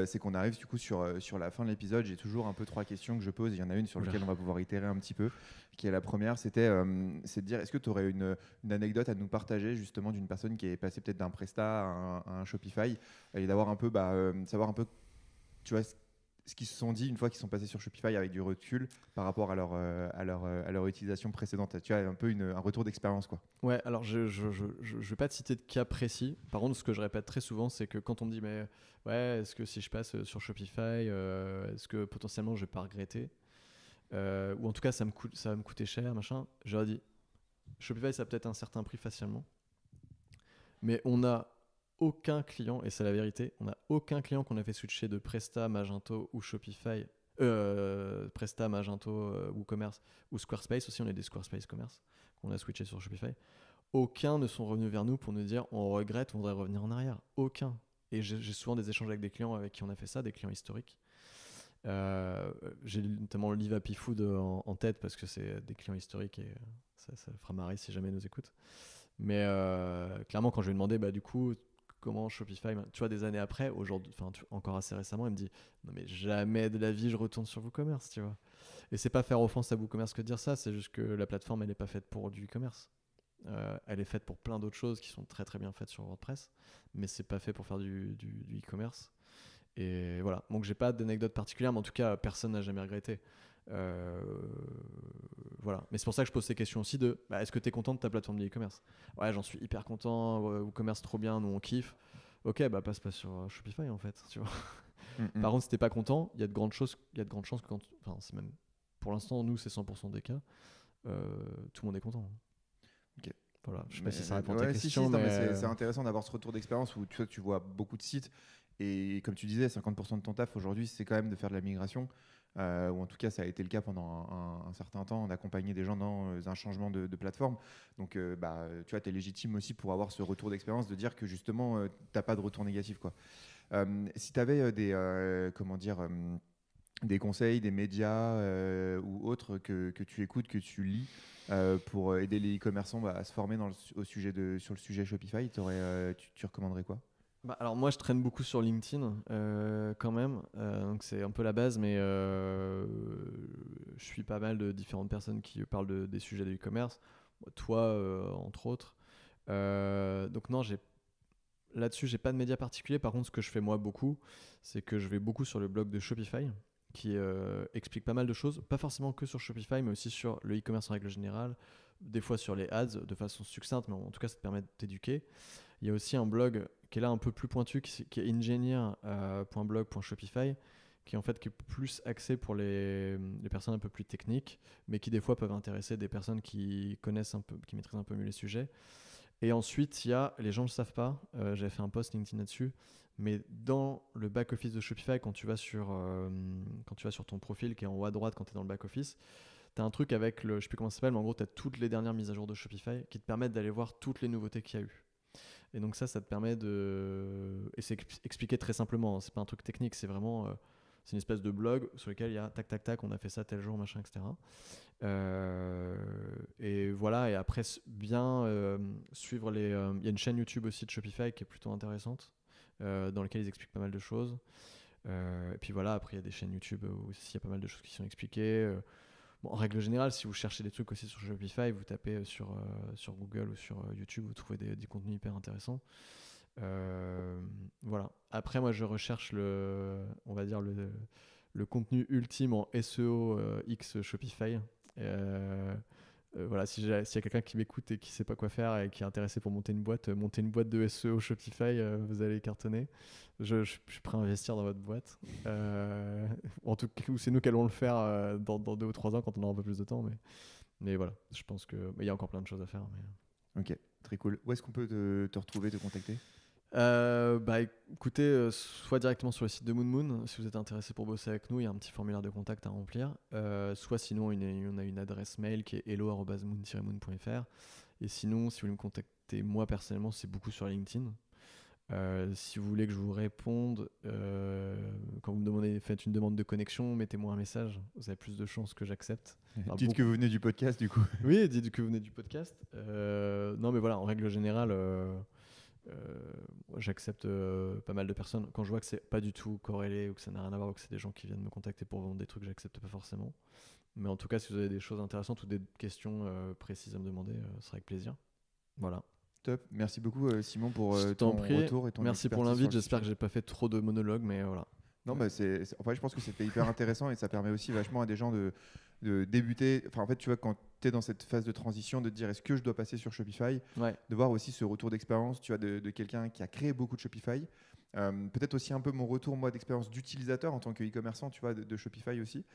B: C'est qu'on arrive du coup sur la fin de l'épisode. J'ai toujours un peu 3 questions que je pose. Il y en a une sur laquelle on va pouvoir itérer un petit peu, qui est la première. C'est de dire, est-ce que tu aurais une anecdote à nous partager justement d'une personne qui est passée peut-être d'un Presta à un Shopify et d'avoir un peu, savoir un peu, tu vois, ce qu'ils se sont dit une fois qu'ils sont passés sur Shopify avec du recul par rapport à leur utilisation précédente. Tu as un peu un retour d'expérience, quoi.
A: Ouais, alors je vais pas te citer de cas précis. Par contre, ce que je répète très souvent, c'est que quand on me dit mais ouais, est-ce que si je passe sur Shopify, est-ce que potentiellement je vais pas regretter, ou en tout cas ça va me coûter cher, machin. Je leur dis Shopify ça a peut-être un certain prix facialement, mais on a aucun client, et c'est la vérité, on a aucun client qu'on a fait switcher de Presta, Magento ou Shopify. Presta, Magento, WooCommerce ou Squarespace aussi, on est des Squarespace Commerce qu'on a switché sur Shopify. Aucun ne sont revenus vers nous pour nous dire on regrette, on voudrait revenir en arrière. Aucun. Et j'ai souvent des échanges avec des clients avec qui on a fait ça, des clients historiques. J'ai notamment Live Happy Food en tête parce que c'est des clients historiques et ça fera marrer si jamais ils nous écoutent. Mais clairement, quand je lui ai demandé, bah, du coup, comment Shopify, tu vois, des années après, aujourd'hui, encore assez récemment, il me dit non, mais jamais de la vie je retourne sur WooCommerce, tu vois. Et c'est pas faire offense à WooCommerce que de dire ça, c'est juste que la plateforme, elle n'est pas faite pour du e-commerce. Elle est faite pour plein d'autres choses qui sont très très bien faites sur WordPress, mais c'est pas fait pour faire du e-commerce. Et voilà, donc j'ai pas d'anecdote particulière, mais en tout cas, personne n'a jamais regretté. Voilà, mais c'est pour ça que je pose ces questions aussi de est-ce que tu es content de ta plateforme de e-commerce? Ouais, j'en suis hyper content, WooCommerce trop bien, nous on kiffe. Ok, bah passe pas sur Shopify en fait, tu vois. Par contre, si t'es pas content, il y a de grandes chances que enfin c'est même pour l'instant nous c'est 100% des cas, tout le monde est content.
B: Ok.
A: Voilà, je sais pas si ça répond à ta question.
B: Si, mais c'est intéressant d'avoir ce retour d'expérience où tu vois beaucoup de sites et comme tu disais, 50% de ton taf aujourd'hui, c'est quand même de faire de la migration. Ou en tout cas, ça a été le cas pendant un certain temps, d'accompagner des gens dans un changement de plateforme. Donc, tu vois, tu es légitime aussi pour avoir ce retour d'expérience, de dire que justement, tu n'as pas de retour négatif, quoi. Si tu avais des conseils, des médias ou autres que tu écoutes, que tu lis pour aider les e-commerçants à se former sur le sujet Shopify, tu recommanderais quoi?
A: Alors moi je traîne beaucoup sur LinkedIn quand même, donc c'est un peu la base, mais je suis pas mal de différentes personnes qui parlent des sujets de e-commerce, toi entre autres. Donc non, là-dessus j'ai pas de médias particuliers. Par contre ce que je fais moi beaucoup, c'est que je vais beaucoup sur le blog de Shopify qui explique pas mal de choses, pas forcément que sur Shopify, mais aussi sur le e-commerce en règle générale, des fois sur les ads de façon succincte, mais en tout cas ça te permet de t'éduquer. Il y a aussi un blog qui est là un peu plus pointu, qui est engineer.blog.shopify, qui est plus axé pour les personnes un peu plus techniques, mais qui des fois peuvent intéresser des personnes qui connaissent un peu, qui maîtrisent un peu mieux les sujets. Et ensuite, il y a, les gens ne le savent pas, j'avais fait un post LinkedIn là-dessus, mais dans le back-office de Shopify, quand tu vas sur ton profil qui est en haut à droite quand tu es dans le back-office, tu as un truc avec je sais plus comment ça s'appelle, mais en gros, tu as toutes les dernières mises à jour de Shopify qui te permettent d'aller voir toutes les nouveautés qu'il y a eu. Et donc ça te permet de... Et c'est expliqué très simplement, hein. C'est pas un truc technique, c'est vraiment... c'est une espèce de blog sur lequel il y a tac tac tac, on a fait ça tel jour, machin, etc. Et voilà, et après bien suivre les... Il y a une chaîne YouTube aussi de Shopify qui est plutôt intéressante, dans laquelle ils expliquent pas mal de choses. Et puis voilà, après il y a des chaînes YouTube où aussi il y a pas mal de choses qui sont expliquées. Bon, en règle générale, si vous cherchez des trucs aussi sur Shopify, vous tapez sur Google ou sur YouTube, vous trouvez des contenus hyper intéressants. Voilà. Après, moi, je recherche on va dire le contenu ultime en SEO X Shopify. Voilà, s'il y a quelqu'un qui m'écoute et qui sait pas quoi faire et qui est intéressé pour monter une boîte de SEO Shopify, vous allez cartonner. Je suis prêt à investir dans votre boîte. En tout cas, c'est nous qui allons le faire dans 2 ou 3 ans quand on aura un peu plus de temps. Mais voilà, je pense qu'il y a encore plein de choses à faire.
B: Ok, très cool. Où est-ce qu'on peut te retrouver, te contacter?
A: Écoutez, soit directement sur le site de MoonMoon, si vous êtes intéressé pour bosser avec nous, il y a un petit formulaire de contact à remplir. Soit sinon, on a une adresse mail qui est hello@moon-moon.fr. Et sinon, si vous voulez me contacter moi personnellement, c'est beaucoup sur LinkedIn. Si vous voulez que je vous réponde, quand vous me faites une demande de connexion, mettez-moi un message. Vous avez plus de chances que j'accepte.
B: Dites que vous venez du podcast, du coup.
A: Oui, dites que vous venez du podcast. Non, mais voilà, en règle générale, j'accepte pas mal de personnes. Quand je vois que c'est pas du tout corrélé ou que ça n'a rien à voir ou que c'est des gens qui viennent me contacter pour vendre des trucs, j'accepte pas forcément. Mais en tout cas, si vous avez des choses intéressantes ou des questions précises à me demander, ce sera avec plaisir. Voilà.
B: Top. Merci beaucoup Simon pour
A: Je
B: ton
A: t'en prie.
B: retour et ton
A: Merci pour
B: expertise
A: l'invite.
B: sur le
A: J'espère que
B: sujet.
A: j'ai pas fait trop de monologues, mais voilà.
B: Non, bah en fait, je pense que c'était hyper intéressant et ça permet aussi vachement à des gens de débuter. Enfin, en fait, tu vois, quand tu es dans cette phase de transition, de te dire est-ce que je dois passer sur Shopify,
A: Ouais.
B: de voir aussi ce retour d'expérience, tu vois, de quelqu'un qui a créé beaucoup de Shopify. Peut-être aussi un peu mon retour, moi, d'expérience d'utilisateur en tant que e-commerçant, tu vois, de Shopify aussi.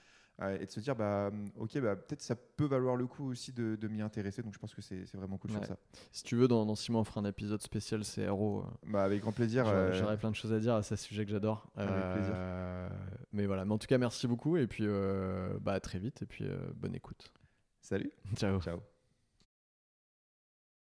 B: Et de se dire, bah, ok, bah, peut-être ça peut valoir le coup aussi de m'y intéresser. Donc, je pense que c'est vraiment cool sur
A: Ouais.
B: ça.
A: Si tu veux, dans 6 mois, on fera un épisode spécial CRO.
B: Bah, avec grand plaisir.
A: J'aurais plein de choses à dire à ce sujet que j'adore.
B: Avec plaisir.
A: Mais voilà, mais en tout cas, merci beaucoup et puis à très vite et puis bonne écoute.
B: Salut.
A: Ciao.
B: Ciao.